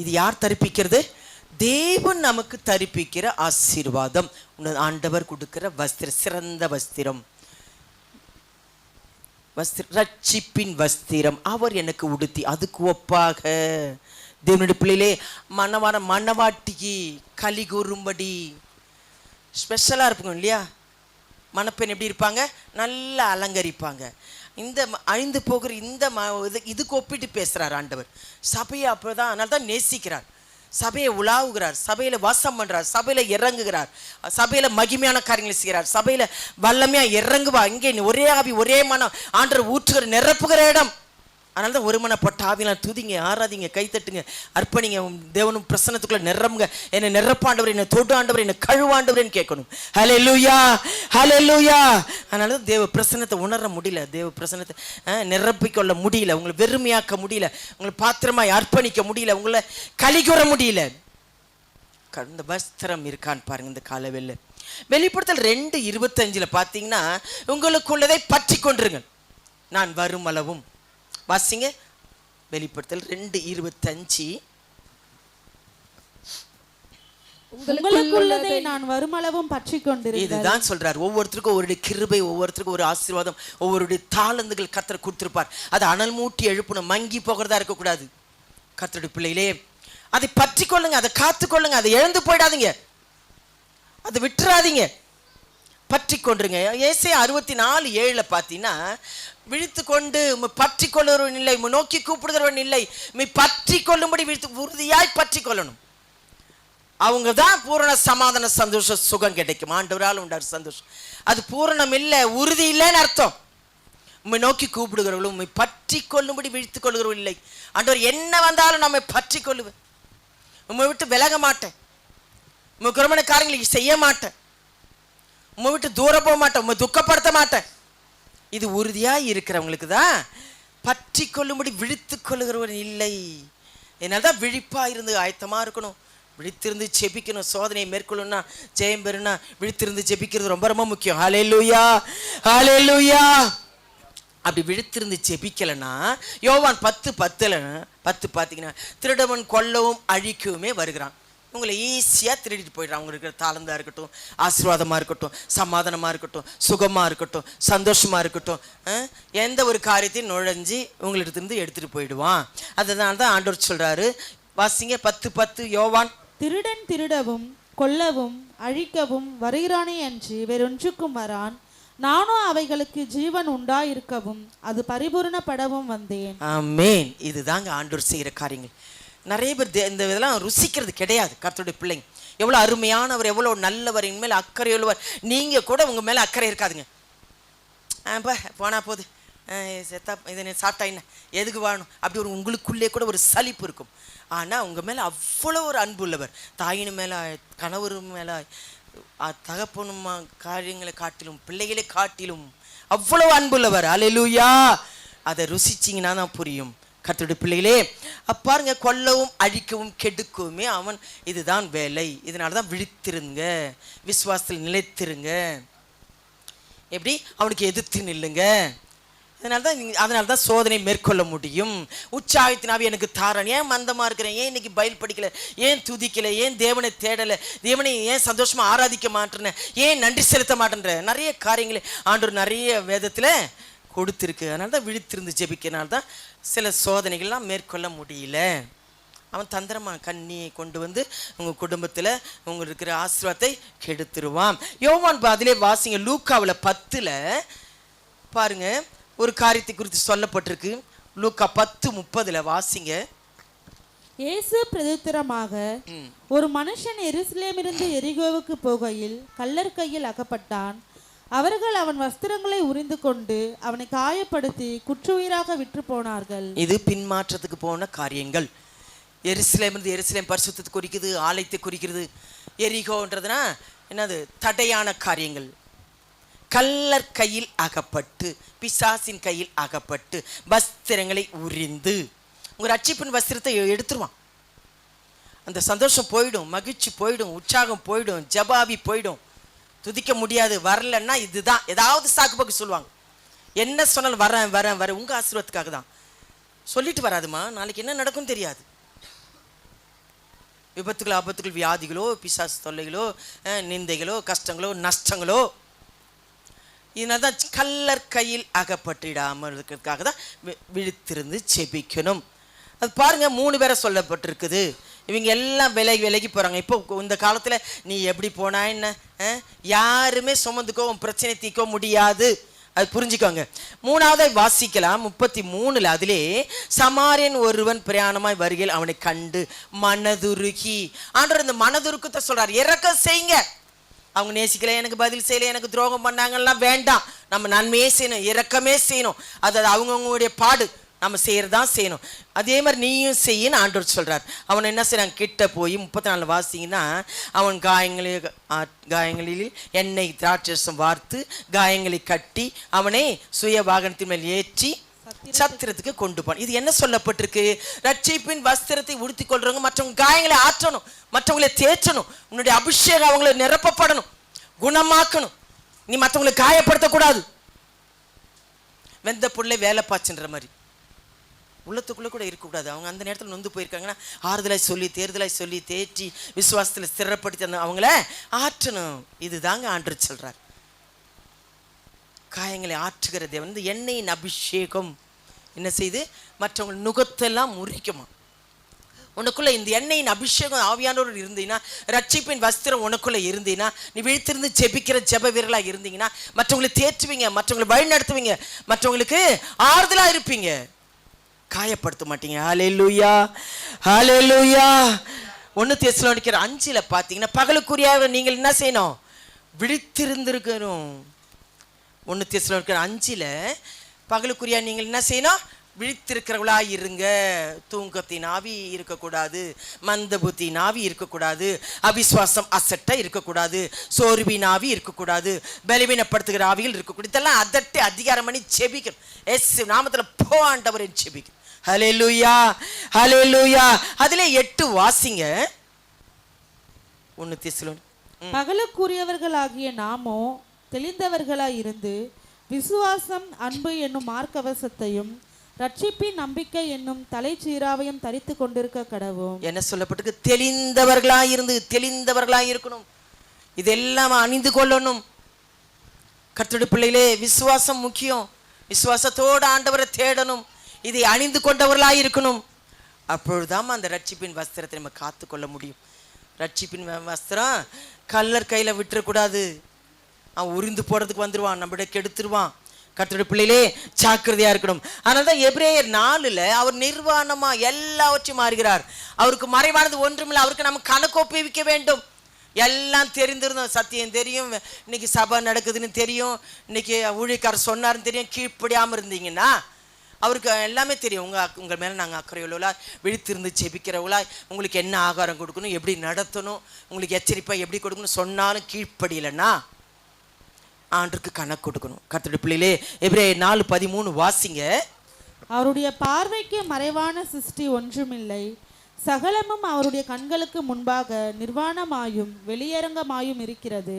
இது யார் தரிப்பிக்கிறது? தேவன் நமக்கு தரிப்பிக்கிற ஆசீர்வாதம். ஆண்டவர் கொடுக்கிற வஸ்திரம், சிறந்த வஸ்திரம், ரட்சிப்பின் வஸ்திரம் அவர் எனக்கு உடுத்தி. அதுக்கு ஒப்பாக தேவனுடைய பிள்ளையிலே மணவாட்டிக்கு களி கூறும்படி ஸ்பெஷலாக இருப்பாங்க இல்லையா. மணப்பெண் எப்படி இருப்பாங்க? நல்லா அலங்கரிப்பாங்க. இந்த அழிந்து போகிற இந்த இதுக்கு ஒப்பிட்டு பேசுகிறார் ஆண்டவர் சபையை. அப்போதான், அதனால தான் நேசிக்கிறார். சபையை உலாவுகிறார், சபையில வாசம் பண்றார், சபையில இறங்குகிறார், சபையில மகிமையான காரியங்களை செய்கிறார், சபையில வல்லமையா இறங்குவா. இங்கே ஒரே ஆவி ஒரே மனம் ஆண்டவர் ஊற்றுகிற நிரப்புகிற இடம். அதனால தான் ஒருமனப்பட்ட ஆவினால் துதிங்க, ஆராதிங்க, கைத்தட்டுங்க, அர்ப்பணிங்க, தேவனும் பிரசன்னத்துக்குள்ள நிரம்புங்க. என்னை நிரப்பாண்டவர், என்னை தொடு ஆண்டவர், என்னை கழுவாண்டவர்னு கேட்கணும். ஹல்லேலூயா, ஹல்லேலூயா. அதனால தான் தேவ பிரசன்னத்தை உணர முடியல, தேவ பிரசன்னத்தை நிரப்பிக்கொள்ள முடியல, உங்களை வெறுமையாக்க முடியல, உங்களை பாத்திரமாய் அர்ப்பணிக்க முடியல, உங்களை கலிகுற முடியல. இந்த வஸ்திரம் இருக்கான்னு பாருங்க. இந்த காலவெல்ல வெளிப்படுத்தல் 2:25 பார்த்தீங்கன்னா, உங்களுக்குள்ளதை பற்றி கொண்டிருங்க, நான் வரும் அளவும். வாசிங்க, வெளிப்படுத்தல் 2:25. உங்களுக்குள்ளதை நான் வருமளவும் பற்றி கொண்டிருக்கிறேன். இதுதான் சொல்றார். ஒவ்வொருத்தருக்கும் ஒருடைய கிருபை, ஒவ்வொருத்தருக்கும் ஒரு ஆசீர்வாதம், ஒவ்வொருடைய தாளந்துகள் கர்த்தர் கொடுத்திருப்பார். அதை அனல் மூட்டி எழுப்பணும், மங்கி போகிறதா இருக்கக்கூடாது. கர்த்தருடைய பிள்ளைகளே, அதை பற்றி கொள்ளுங்க, அதை காத்து கொள்ளுங்க, அதை இழந்து போயிடாதீங்க, அதை விட்டுறாதீங்க, பற்றி கொண்டுருங்க. ஏசாயா 64:7 பார்த்தீங்கன்னா, விழித்து கொண்டு பற்றி கொள்ளுறவன் இல்லை, நோக்கி கூப்பிடுகிறவன் இல்லை, பற்றி கொள்ளும்படி விழித்து உறுதியாய் பற்றி கொள்ளணும். அவங்க தான் பூரண சமாதான சந்தோஷ சுகம் கிடைக்கும். ஆண்டவரால் உண்டார் சந்தோஷம். அது பூரணம் இல்லை, உறுதி இல்லைன்னு அர்த்தம். உண்மை நோக்கி கூப்பிடுகிறவர்களும் உண்மை பற்றி கொள்ளும்படி விழித்து கொள்ளுகிறவர்கள் இல்லை. ஆண்டவர் என்ன வந்தாலும் நம்மை பற்றி கொள்ளுவேன், உண்மை விட்டு விலக மாட்டேன், உண்மை குறைமான காரியங்களை செய்ய மாட்டேன், உண்மை விட்டு தூரம் போக மாட்டேன், உண்மை துக்கப்படுத்த மாட்டேன். இது உறுதியாக இருக்கிறவங்களுக்கு தான் பற்றி கொள்ளும்படி விழித்து கொள்ளுகிறவன் இல்லை. என்னால் தான் விழிப்பாக இருந்து ஆயத்தமாக இருக்கணும், விழித்திருந்து ஜெபிக்கணும். சோதனையை மேற்கொள்ளணும்னா, ஜெயம் பெறுனா விழித்திருந்து ஜெபிக்கிறது ரொம்ப ரொம்ப முக்கியம். ஹல்லேலூயா, ஹல்லேலூயா. அப்படி விழித்திருந்து ஜெபிக்கலைன்னா, யோவான் 10:10 பார்த்தீங்கன்னா, திருடவன் கொல்லவும் அழிக்கவுமே வருகிறான். உங்களை ஈஸியாக திருடிட்டு போயிடுறான். அவங்க இருக்கிற தாளந்தாக இருக்கட்டும், ஆசீர்வாதமாக இருக்கட்டும், சமாதானமாக இருக்கட்டும், சுகமாக இருக்கட்டும், சந்தோஷமாக இருக்கட்டும், எந்த ஒரு காரியத்தையும் நுழைஞ்சி உங்களிடத்திலிருந்து எடுத்துகிட்டு போயிடுவான். அதனால தான் ஆண்டவர் சொல்கிறாரு. வாசிங்க 10:10 யோவான். திருடன் திருடவும் கொல்லவும் அழிக்கவும் வருகிறானே அன்றி வேறொன்றுக்கும் வரான். நானும் அவைகளுக்கு ஜீவன் உண்டாயிருக்கவும் அது பரிபூரணப்படவும் வந்தேன். ஆமென். இதுதாங்க ஆண்டவர் செய்கிற காரியங்கள். நிறைய பேர் இந்த இதெல்லாம் ருசிக்கிறது கிடையாது. கர்த்தருடைய பிள்ளைங்க எவ்வளோ அருமையானவர், எவ்வளோ நல்லவர், இனிமேல் அக்கறை உள்ளவர். நீங்கள் கூட உங்கள் மேலே அக்கறை இருக்காதுங்க. போனா போகுது, செத்தா இதை சாப்பிட்டா என்ன, எதுக்கு வாழணும், அப்படி ஒரு உங்களுக்குள்ளே கூட ஒரு சலிப்பு இருக்கும். ஆனால் உங்கள் மேலே அவ்வளோ ஒரு அன்பு உள்ளவர். தாயினு மேலே, கணவர் மேலே, தகப்பனுமா காரியங்களை காட்டிலும், பிள்ளைகளை காட்டிலும் அவ்வளோ அன்புள்ளவர். அல்லேலூயா. அதை ருசிச்சிங்கன்னா தான் புரியும். கர்த்தருடைய பிள்ளைகளே, பாருங்க, கொல்லவும் அழிக்கவும் கெடுக்கவுமே அவன், இதுதான் வேலை. இதனால தான் விழித்திருங்க, விசுவாசத்தில் நிலைத்திருங்க. எப்படி? அவனுக்கு எதிர்த்து நில்லுங்க. அதனால தான் சோதனை மேற்கொள்ள முடியும். உற்சாகத்தினாவே எனக்கு தாரன், ஏன் மந்தமாக இருக்கிறேன், ஏன் இன்னைக்கு பைல் படிக்கலை, ஏன் துதிக்கலை, ஏன் தேவனை தேடலை, தேவனை ஏன் சந்தோஷமாக ஆராதிக்க மாட்டேன்னு, ஏன் நன்றி செலுத்த மாட்டேன்ற நிறைய காரியங்களை ஆண்டவர் நிறைய வேதத்தில் கொடுத்துருக்கு. அதனால தான் விழித்திருந்து ஜெபிக்கிறனால தான் சில சோதனைகள்லாம் மேற்கொள்ள முடியல. அவன் தந்திரமா கண்ணியை கொண்டு வந்து உங்கள் குடும்பத்தில் உங்களுக்கு இருக்கிற ஆசீர்வாதத்தை கெடுத்துருவான். யோவான் அதிலே வாசிங்க, லூக்காவில் 10 பாருங்க, ஒரு காரியத்தை குறித்து சொல்லப்பட்டிருக்கு. லூக்கா 10:30 வாசிங்க. இயேசு பிரதித்திரமாக, ஒரு மனுஷன் எருசலேமிலிருந்து எரிகோவுக்கு போகையில் கள்ளர் கையில் அகப்பட்டான். அவர்கள் அவன் வஸ்திரங்களை உரிந்து கொண்டு அவனை காயப்படுத்தி குற்றுயிராக விற்று போனார்கள். இது பின்மாற்றத்துக்கு போன காரியங்கள். எருசலேம் பரிசுத்தத்தை குறிக்குது, ஆலயத்தை குறிக்கிறது. எரிகோன்றதுனா என்னது? தடையான காரியங்கள். கள்ளர் கையில் அகப்பட்டு, பிசாசின் கையில் அகப்பட்டு வஸ்திரங்களை உரிந்து, உங்க ரட்சிப்பின் வஸ்திரத்தை எடுத்துருவான். அந்த சந்தோஷம் போயிடும், மகிழ்ச்சி போயிடும், உற்சாகம் போயிடும், ஜபாவி போயிடும். துதிக்க முடியாது, வரலன்னா இதுதான் ஏதாவது சாக்கு போக்கு சொல்லுவாங்க. என்ன சொன்னாலும் வரேன் வரேன் வரேன், உங்க ஆசீர்வாதத்துக்காக தான் சொல்லிட்டு வராதுமா, நாளைக்கு என்ன நடக்கும் தெரியாது. விபத்துகள், ஆபத்துகள், வியாதிகளோ, பிசாசு தொல்லைகளோ, நிந்தைகளோ, கஷ்டங்களோ, நஷ்டங்களோ. இதனால தான் கள்ளர் கையில் அகப்பட்டிடாமல் இருக்கிறதுக்காக தான் விழித்திருந்து செபிக்கணும். அது பாருங்க, 3 பேரை சொல்லப்பட்டிருக்குது. இவங்க எல்லாம் விலகி போகிறாங்க. இப்போ இந்த காலத்தில் நீ எப்படி போனா என்ன, யாருமே சுமந்துக்கோ, உன் பிரச்சனை தீர்க்க முடியாது அது புரிஞ்சுக்கோங்க. மூணாவதை வாசிக்கலாம் 33. அதிலே சமாரியன் ஒருவன் பிரயாணமாய் வருகையில் அவனை கண்டு மனதுருகி. ஆண்டவர் இந்த மனதுருக்கத்தை சொல்றார். இரக்கம் செய்யுங்க. அவங்க நேசிக்கல, எனக்கு பதில் செய்யல, எனக்கு துரோகம் பண்ணாங்கலாம் வேண்டாம். நம்ம நன்மையே செய்யணும், இரக்கமே செய்யணும். அது அவங்கவுங்களுடைய பாடு, நம்ம செய்யறதான் செய்யணும். அதே மாதிரி நீயும் செய்யன்னு ஆண்டவர் சொல்றார். அவன் என்ன செய்யறான், கிட்ட போய் 34 வாசிங்கன்னா, அவன் காயங்களில் எண்ணெய் திராட்சரசம் வார்த்து காயங்களை கட்டி அவனை சுய வாகனத்தின் மேல் ஏற்றி சத்திரத்துக்கு கொண்டு போன. இது என்ன சொல்லப்பட்டிருக்கு? ரட்சிப்பின் வஸ்திரத்தை உடுத்தி கொள்றவங்க மற்றவங்க காயங்களை ஆற்றணும், மற்றவங்களை தேற்றணும். உன்னுடைய அபிஷேகம் அவங்களை நிரப்பப்படணும், குணமாக்கணும். நீ மற்றவங்களை காயப்படுத்தக்கூடாது. வெந்த புள்ளை வேலை பாய்ச்சுன்ற மாதிரி உள்ளத்துக்குள்ளே கூட இருக்கக்கூடாது. அவங்க அந்த நேரத்தில் நொந்து போயிருக்காங்கன்னா ஆறுதலாய் சொல்லி தேர்தலாய் சொல்லி தேற்றி விசுவாசத்தில் ஸ்திரப்படுத்தி அந்த அவங்கள ஆற்றணும். இதுதாங்க ஆண்டவர் சொல்றார். காயங்களை ஆற்றுகிற தேவன். இந்த எண்ணெயின் அபிஷேகம் என்ன செய்து மற்றவங்க நுகத்தெல்லாம் முறிக்குமா. உனக்குள்ள இந்த எண்ணெயின் அபிஷேகம் ஆவியானோர் இருந்தீங்கன்னா, ரட்சிப்பின் வஸ்திரம் உனக்குள்ள இருந்தீங்கன்னா, நீ விழித்திருந்து ஜெபிக்கிற ஜெப வீரர்களாக இருந்தீங்கன்னா, மற்றவங்களை தேற்றுவீங்க, மற்றவங்களை வழி நடத்துவீங்க, மற்றவங்களுக்கு ஆறுதலா இருப்பீங்க, காயப்படுத்த மாட்டீங்க. ஹல்லேலூயா, ஹல்லேலூயா. 1 தெசலோனிக்கர் 5 பார்த்தீங்கன்னா, பகலுக்குரியாக நீங்கள் என்ன செய்யணும், விழித்திருந்திருக்கணும். 1 தெசலோனிக்கர் 5 பகலுக்குரியா நீங்கள் என்ன செய்யணும், விழித்திருக்கிறவளா இருங்க. தூக்கத்தின் ஆவி இருக்கக்கூடாது, மந்த புத்தியின் ஆவி இருக்கக்கூடாது, அவிசுவாசம் அசட்டை இருக்கக்கூடாது, சோர்வின் ஆவி இருக்கக்கூடாது, பலவீனப்படுத்துகிற ஆவிகள் இருக்கக்கூடாது. இதெல்லாம் அதட்டி அதிகாரம் பண்ணி செபிக்கணும். எஸ் நாமத்தில் போ ஆண்டவரை செபிக்கணும். ஹல்லேலூயா, ஹல்லேலூயா. அதிலே 8 வாசிங்க. 1 தெசலோனிக்கர். பகலுக்குரியவர்களாகிய நாமோ தெளிந்தவர்களாய் இருந்து விசுவாசம் அன்பு என்னும் மார்க்கவசத்தையும் ரட்சிப்பின் நம்பிக்கை என்னும் தலைச்சீராவையும் தரித்து கொண்டிருக்க கடவோம். என்ன சொல்லப்பட்டிருக்கு? தெளிந்தவர்களாய் இருந்து, தெளிந்தவர்களாய் இருக்கணும். இதெல்லாம் அணிந்து கொள்ளணும். கர்த்தருடைய பிள்ளைகளே, விசுவாசம் முக்கியம். விசுவாசத்தோடு ஆண்டவரை தேடணும். இதை அணிந்து கொண்டவர்களாய் இருக்கணும். அப்பொழுதுதான் அந்த ரட்சிப்பின் வஸ்திரத்தை நம்ம காத்து கொள்ள முடியும். ரட்சிப்பின் வஸ்திரம் கல்லர் கையில விட்டுறக்கூடாது. அவன் உரிந்து போறதுக்கு வந்துருவான், நம்மளுடைய கெடுத்துருவான். கர்த்தருடைய பிள்ளையிலே ஜாக்கிரதையா இருக்கணும். அதனால்தான் எபிரேயர் 4 அவர் நிர்வாணமா எல்லாவற்றையும் மாறுகிறார். அவருக்கு மறைவானது ஒன்றுமில்லை. அவருக்கு நம்ம கணக்கு ஒப்புவிக்க வேண்டும். எல்லாம் தெரிந்திருந்தோம். சத்தியம் தெரியும், இன்னைக்கு சபை நடக்குதுன்னு தெரியும், இன்னைக்கு ஊழியக்காரர் சொன்னாருன்னு தெரியும். கீழ்ப்படியாமல் இருந்தீங்கன்னா அவருக்கு எல்லாமே தெரியும். உங்கள் மேலே நாங்கள் அக்கறை உள்ளவளா, விழித்திருந்து ஜெபிக்கிறவளா, உங்களுக்கு என்ன ஆகாரம் கொடுக்கணும், எப்படி நடத்தணும், உங்களுக்கு எச்சரிப்பாக எப்படி கொடுக்கணும் சொன்னாலும் கீழ்ப்படியலைன்னா ஆண்டுக்கு கணக்கு கொடுக்கணும். கர்த்தருடைய பிள்ளைகளே, எபிரேயர் 4:13 வாசிங்க. அவருடைய பார்வைக்கு மறைவான சிருஷ்டி ஒன்றுமில்லை, சகலமும் அவருடைய கண்களுக்கு முன்பாக நிர்வாணமாயும் வெளியரங்கமாயும் இருக்கிறது,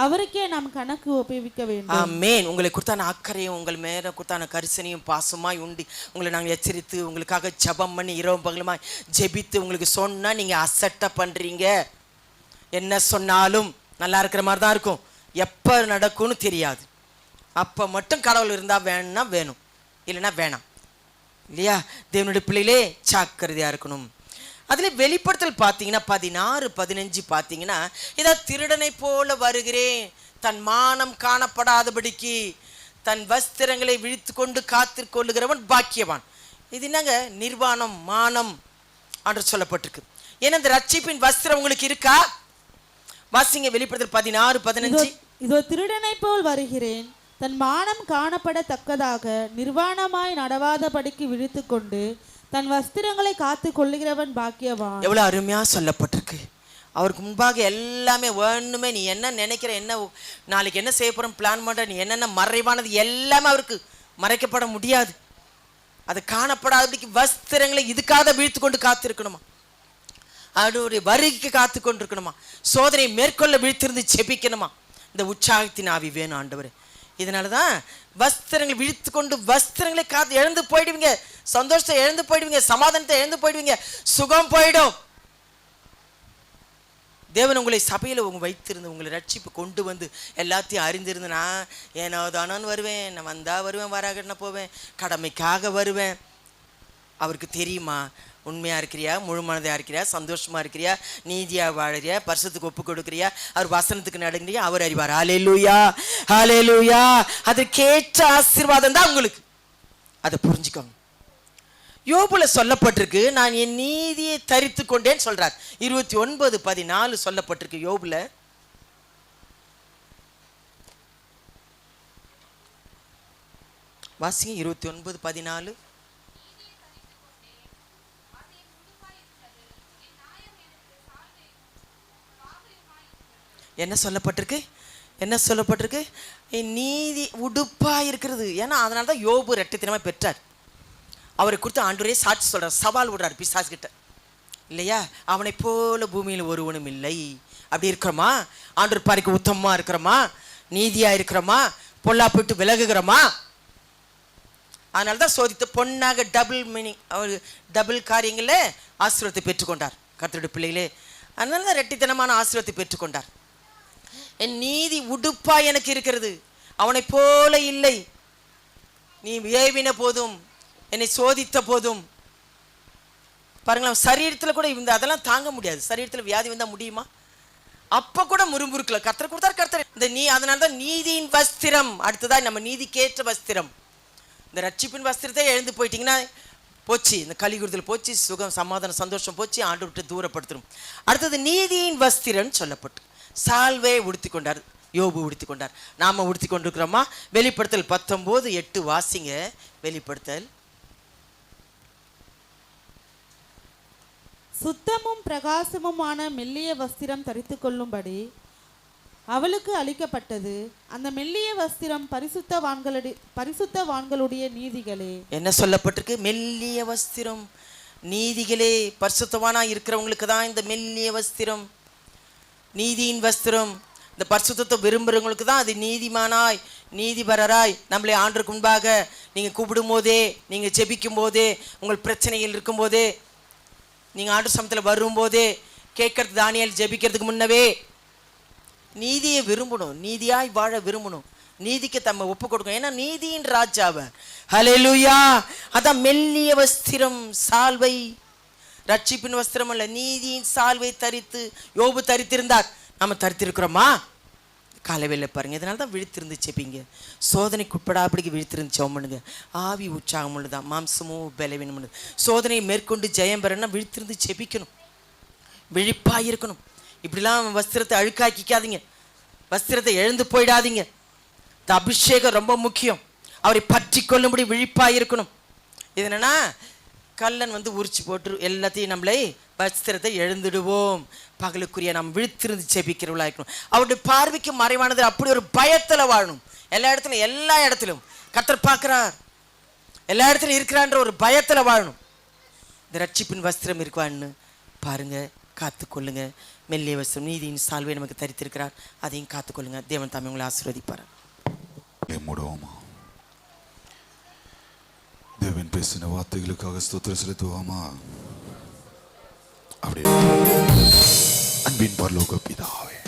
அவருக்கே நாம் கணக்கு ஒப்புவிக்க வேண்டும். ஆமென். உங்களை குறித்தான அக்கறையும் உங்கள் மேல குறித்தான கரிசனையும் பாசமாய் உண்டு உங்களை நாங்கள் எச்சரித்து உங்களுக்காக ஜெபம் பண்ணி இரவும் பகலுமாய் ஜெபித்து உங்களுக்கு சொன்னா நீங்க அசட்டை பண்றீங்க. என்ன சொன்னாலும் நல்லா இருக்கிற மாதிரி தான் இருக்கும். எப்போ நடக்கும்னு தெரியாது. அப்போ மட்டும் கடவுள் இருந்தால் வேணும்னா வேணும், இல்லைன்னா வேணாம், இல்லையா? தேவனுடைய பிள்ளைகளே ஜாக்கிரதையாக இருக்கணும். அதில் வெளிப்படுத்தல் பார்த்தீங்கன்னா 16-15 பார்த்தீங்கன்னா, இதோ திருடனை போல வருகிறேன், தன் மானம் காணப்படாதபடிக்கு தன் வஸ்திரங்களை விழித்து கொண்டு காத்து கொள்ளுகிறவன் பாக்கியவான். இது என்னங்க, நிர்வாணம் மானம் என்று சொல்லப்பட்டிருக்கு. ஏன்னா இந்த ரட்சிப்பின் வஸ்திரம் உங்களுக்கு இருக்கா? வாசிங்க வெளிப்படுத்தல் 16-15. இதோ திருடனை போல் வருகிறேன், தன் மானம் காணப்படத்தக்கதாக நிர்வாணமாய் நடவாதபடிக்கு விழித்து கொண்டு தன் வஸ்திரங்களை காத்து கொள்ளுகிறவன் பாக்கியவான். எவ்வளவு அருமையா சொல்லப்பட்டிருக்கு. அவருக்கு முன்பாக எல்லாமே வேணுமே. நீ என்ன நினைக்கிற, என்ன நாளைக்கு என்ன செய்ய போறோம் பிளான் பண்ற, நீ என்னென்ன மறைவானது எல்லாமே அவருக்கு மறைக்கப்பட முடியாது. அது காணப்படாதபடிக்கு வஸ்திரங்களை இதுக்காக வீழ்த்து கொண்டு காத்திருக்கணுமா, அவருடைய வருகைக்கு காத்து கொண்டிருக்கணுமா, சோதனை மேற்கொள்ள விழித்திருந்து ஜெபிக்கணுமா. இந்த உற்சாகத்தின் ஆவி வேணும் ஆண்டவரே. இதனாலதான் வஸ்திரங்களை விழித்து கொண்டு வஸ்திரங்களை காத்து இழந்து போயிடுவீங்க, சந்தோஷத்தை இழந்து போயிடுவீங்க, சமாதானத்தை இழந்து போயிடுவீங்க, சுகம் போயிடும். தேவன் உங்களை சபையில் வைத்திருந்து உங்களை ரட்சிப்பு கொண்டு வந்து எல்லாத்தையும் அறிந்திருந்து, நான் ஏனோ தானோன்னு வருவேன், நான் வந்தா வருவேன், வராகன்னா போவேன், கடமைக்காக வருவேன். அவருக்கு தெரியுமா உண்மையாக இருக்கிறியா, முழு மனதாக இருக்கிறியா, சந்தோஷமாக இருக்கிறியா, நீதியாக வாழறியா, பரிசுத்துக்கு ஒப்பு கொடுக்குறியா, அவர் வசனத்துக்கு நடங்குறியா, அவர் அறிவார். ஹல்லேலூயா, ஹல்லேலூயா. அதுக்கேற்ற ஆசீர்வாதம் தான் உங்களுக்கு. அதை புரிஞ்சுக்கோங்க. யோபுல சொல்லப்பட்டிருக்கு, நான் என் நீதியை தரித்து கொண்டேன்னு சொல்றார். 29:14 சொல்லப்பட்டிருக்கு யோபுல. வாசிங்க 29:14. என்ன சொல்லப்பட்டிருக்கு? என்ன சொல்லப்பட்டிருக்கு? நீதி உடுப்பா இருக்கிறது. ஏன்னா அதனால தான் யோபு ரெட்டத்தினமா பெற்றார். அவரை குறித்து ஆண்டவரே சாட்சி சொல்றார், சவால் விடுறார் பிசாசு கிட்ட, இல்லையா? அவனை போல பூமியில் ஒருவனும் இல்லை. அப்படி இருக்கிறோமா? ஆண்டவர் பாரிக்கு உத்தமமா இருக்கிறோமா? நீதியா இருக்கிறோமா? பொல்லா போயிட்டு விலகுகிறோமா? அதனால தான் சோதித்த பொன்னாக டபுள் மீனிங், அவர் டபுள் காரியங்களில் ஆசீர்வாதத்தை பெற்றுக்கொண்டார் கர்த்தருடைய பிள்ளைகளே. அதனால தான் ரெட்டித்தனமான ஆசீர்வாதத்தை பெற்றுக்கொண்டார். என் நீதி உடுப்பா எனக்கு இருக்கிறது, அவனை போல இல்லை. நீ ஏவின போதும், என்னை சோதித்த போதும். பாருங்களேன், சரீரத்தில் கூட இந்த அதெல்லாம் தாங்க முடியாது. சரீரத்தில் வியாதி வந்தால் முடியுமா? அப்போ கூட முறுமுறுக்கல. கர்த்தர் கொடுத்தார், கர்த்தர் இந்த அதனால தான் நீதியின் வஸ்திரம். அடுத்ததான் நம்ம நீதிக்கேற்ற வஸ்திரம். இந்த ரட்சிப்பின் வஸ்திரத்தை எழுந்து போயிட்டீங்கன்னா போச்சு, இந்த கலிகுறுதல் போச்சு, சுகம் சமாதானம் சந்தோஷம் போச்சு, ஆண்டு விட்டு தூரப்படுத்தும். அடுத்தது நீதியின் வஸ்திரம் சொல்லப்பட்டு சால்வே உடுத்தி கொண்டார் யோபு, உடுத்தி கொண்டார். நாம உடுத்தி கொண்டிருக்கிறோமா? வெளிப்படுத்தல் 19:8 வாசிங்க. வெளிப்படுத்தல். சுத்தமும் பிரகாசமுமான மெல்லிய வஸ்திரம் தரித்து கொள்ளும்படி அவளுக்கு அளிக்கப்பட்டது. அந்த மெல்லிய வஸ்திரம் பரிசுத்தவான்களுடைய நீதிகளே. என்ன சொல்லப்பட்டிருக்கு? மெல்லிய வஸ்திரம், நீதிகளே. பரிசுத்தவானா இருக்கிறவங்களுக்கு தான் இந்த மெல்லிய வஸ்திரம், நீதியின் வஸ்திரம். இந்த பரிசுத்தத்தை விரும்புகிறவங்களுக்கு தான் அது நீதிமானாய் நீதிபரராய் நம்மளை ஆண்டருக்கு முன்பாக நீங்கள் கூப்பிடும் போதே, நீங்கள் ஜெபிக்கும் போதே, உங்கள் பிரச்சனைகள் இருக்கும்போதே, நீங்கள் ஆண்டு சமயத்தில் வரும்போதே, கேட்கறது தானியேல் ஜெபிக்கிறதுக்கு முன்னவே நீதியை விரும்பணும், நீதியாய் வாழ விரும்பணும், நீதிக்கு தம்மை ஒப்பு கொடுக்கணும். ஏன்னா நீதியின் ராஜாவை. ஹல்லேலூயா. அதான் மெல்லிய வஸ்திரம், சால்வை. ரட்சிப்பின் வஸ்திரம் அல்ல, நீதியின் சால்வை தரித்து யோபு தரித்திருந்தார். நம்ம தரித்திருக்கிறோமா? காலவேளை பாருங்க. இதனால தான் விழித்திருந்து செப்பிங்க. சோதனைக்கு உட்படாப்படிக்கு விழித்திருந்து சோமனுங்க. ஆவி உற்சாகம் உள்ளதான், மாம்சமோ பலவீனம். சோதனையை மேற்கொண்டு ஜெயம் பெறணும்னா விழித்திருந்து செபிக்கணும், விழிப்பாயிருக்கணும். இப்படிலாம் வஸ்திரத்தை அழுக்காக்கிக்காதீங்க, வஸ்திரத்தை எழுந்து போயிடாதீங்க. இந்த அபிஷேகம் ரொம்ப முக்கியம். அவரை பற்றி கொள்ளும்படி விழிப்பாயிருக்கணும். இது என்னன்னா, கல்லன் உரிச்சு போட்டு எல்லாத்தையும் நம்மளை வஸ்திரத்தை எழுந்துடுவோம். பகலுக்குரிய நம்ம விழித்திருந்து ஜெபிக்கிறவளா இருக்கணும். அவருடைய பார்வைக்கு மறைவானது அப்படி ஒரு பயத்தில் வாழணும். எல்லா இடத்திலும் கர்த்தர் பார்க்கிறார், எல்லா இடத்துலையும் இருக்கிறான்ற ஒரு பயத்தில் வாழணும். இந்த ரட்சிப்பின் வஸ்திரம் இருக்குவான்னு பாருங்க, காத்துக்கொள்ளுங்க. மெல்லிய வஸ்திரம், நீதியின் சால்வை நமக்கு தரித்திருக்கிறார், அதையும் காத்துக்கொள்ளுங்க. தேவன் தாமே உங்களை ஆசீர்வதிப்பார். மூடுவோமா? தேவன் பேசின வார்த்தைகளுக்காக ஸ்தோத்திரம் செலுத்துவோமா? அப்படியே அன்பின் பரலோக பிதாவே,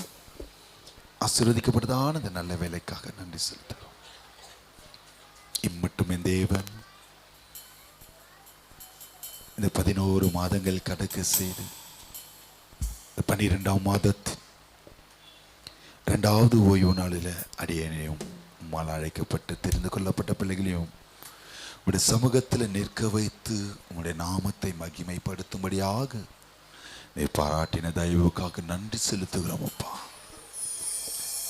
ஆசீர்வதிக்கப்பட்டதான இந்த நல்ல வேலைக்காக நன்றி செலுத்துகிறோம். இம்மட்டும் என் தேவன் இந்த 11 மாதங்கள் கடக்க செய்து 12ஆம் மாதத்தின் 2வது ஓய்வு நாளில் அடியேனையும் உம்மால் அழைக்கப்பட்டு தெரிந்து கொள்ளப்பட்ட பிள்ளைகளையும் உடைய சமூகத்தில் நிற்க வைத்து உங்களுடைய நாமத்தை மகிமைப்படுத்தும்படியாக நீ பாராட்டின தயவுக்காக நன்றி செலுத்துகிறோம் அப்பா.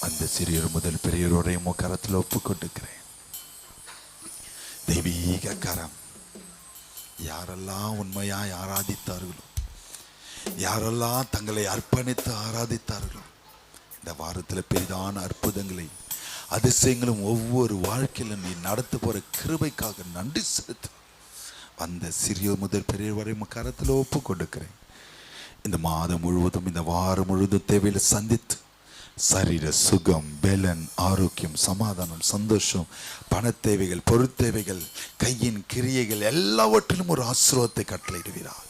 அந்த சிறியோர் முதல் பெரியோரையும் கரத்தில் ஒப்புக்கொண்டிருக்கிறேன். தெய்வீக கரம் யாரெல்லாம் உண்மையாய் ஆராதித்தார்களோ, யாரெல்லாம் தங்களை அர்ப்பணித்து ஆராதித்தார்களோ, இந்த வாரத்தில் பெரிதான அற்புதங்களை அதிசயங்களும் ஒவ்வொரு வாழ்க்கையிலும் நீ நடத்த போற கிருபைக்காக நன்றி செலுத்து. அந்த சிறியோர் முதல் பெரியோர் வரை கரத்தில் ஒப்பு கொடுக்கிறேன். இந்த மாதம் முழுவதும், இந்த வாரம் முழுவதும் தேவையில சந்தித்து சரீர சுகம், பலன், ஆரோக்கியம், சமாதானம், சந்தோஷம், பண தேவைகள், பொருட்தேவைகள், கையின் கிரியைகள் எல்லாவற்றிலும் ஒரு ஆசீர்வாதத்தை கட்டளையிடுவீராக.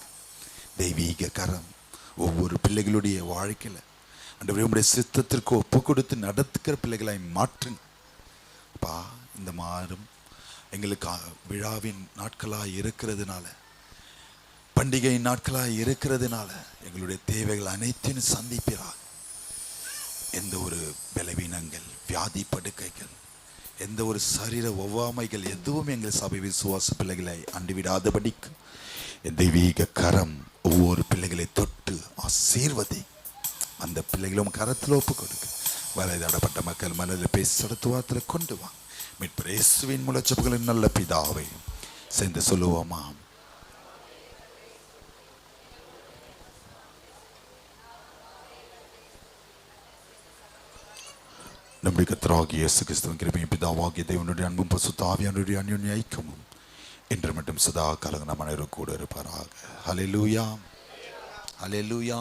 தெய்வீக கரம் ஒவ்வொரு பிள்ளைகளுடைய வாழ்க்கையில ஆண்டவரே உம்முடைய சித்தத்திற்கு ஒப்பு கொடுத்து நடத்துக்கிற பிள்ளைகளாய் மாற்றுங்க அப்பா. இந்த மாதம் எங்களுக்கு விழாவின் நாட்களாக இருக்கிறதுனால பண்டிகை நாட்களாக இருக்கிறதுனால எங்களுடைய தேவைகள் அனைத்தையும் சந்திப்பிறார். எந்த ஒரு பலவீனங்கள், வியாதி படுக்கைகள், எந்த ஒரு சரீர ஒவ்வாமைகள் எதுவும் எங்கள் சபை விசுவாச பிள்ளைகளை அண்டிவிடாதபடிக்கு என் தெய்வீக கரம் ஒவ்வொரு பிள்ளைகளை தொட்டு ஆசீர்வதி. அந்த பிள்ளைகளும் கரத்தில் ஒப்பு கொடுக்க வலைதடப்பட்ட மக்கள் மனதில் பேசி சடத்துவாரத்தில் கொண்டு வா. மீட்பர் இயேசுவின் முழச்சப்புகளின் நல்ல பிதாவை சேர்ந்து சொல்லுவோமா? நம்முடைய கர்த்தராகிய இயேசு கிறிஸ்துவின் கிருபையும் பிதாவாகிய தேவனுடைய அன்பும் பரிசுத்த ஆவியானவருடைய அன்யோன்ய ஐக்கியமும் இன்று மட்டும் சதா காலம் நம் அனைவரும் கூட இருப்பாராக. ஹல்லேலூயா, ஹல்லேலூயா.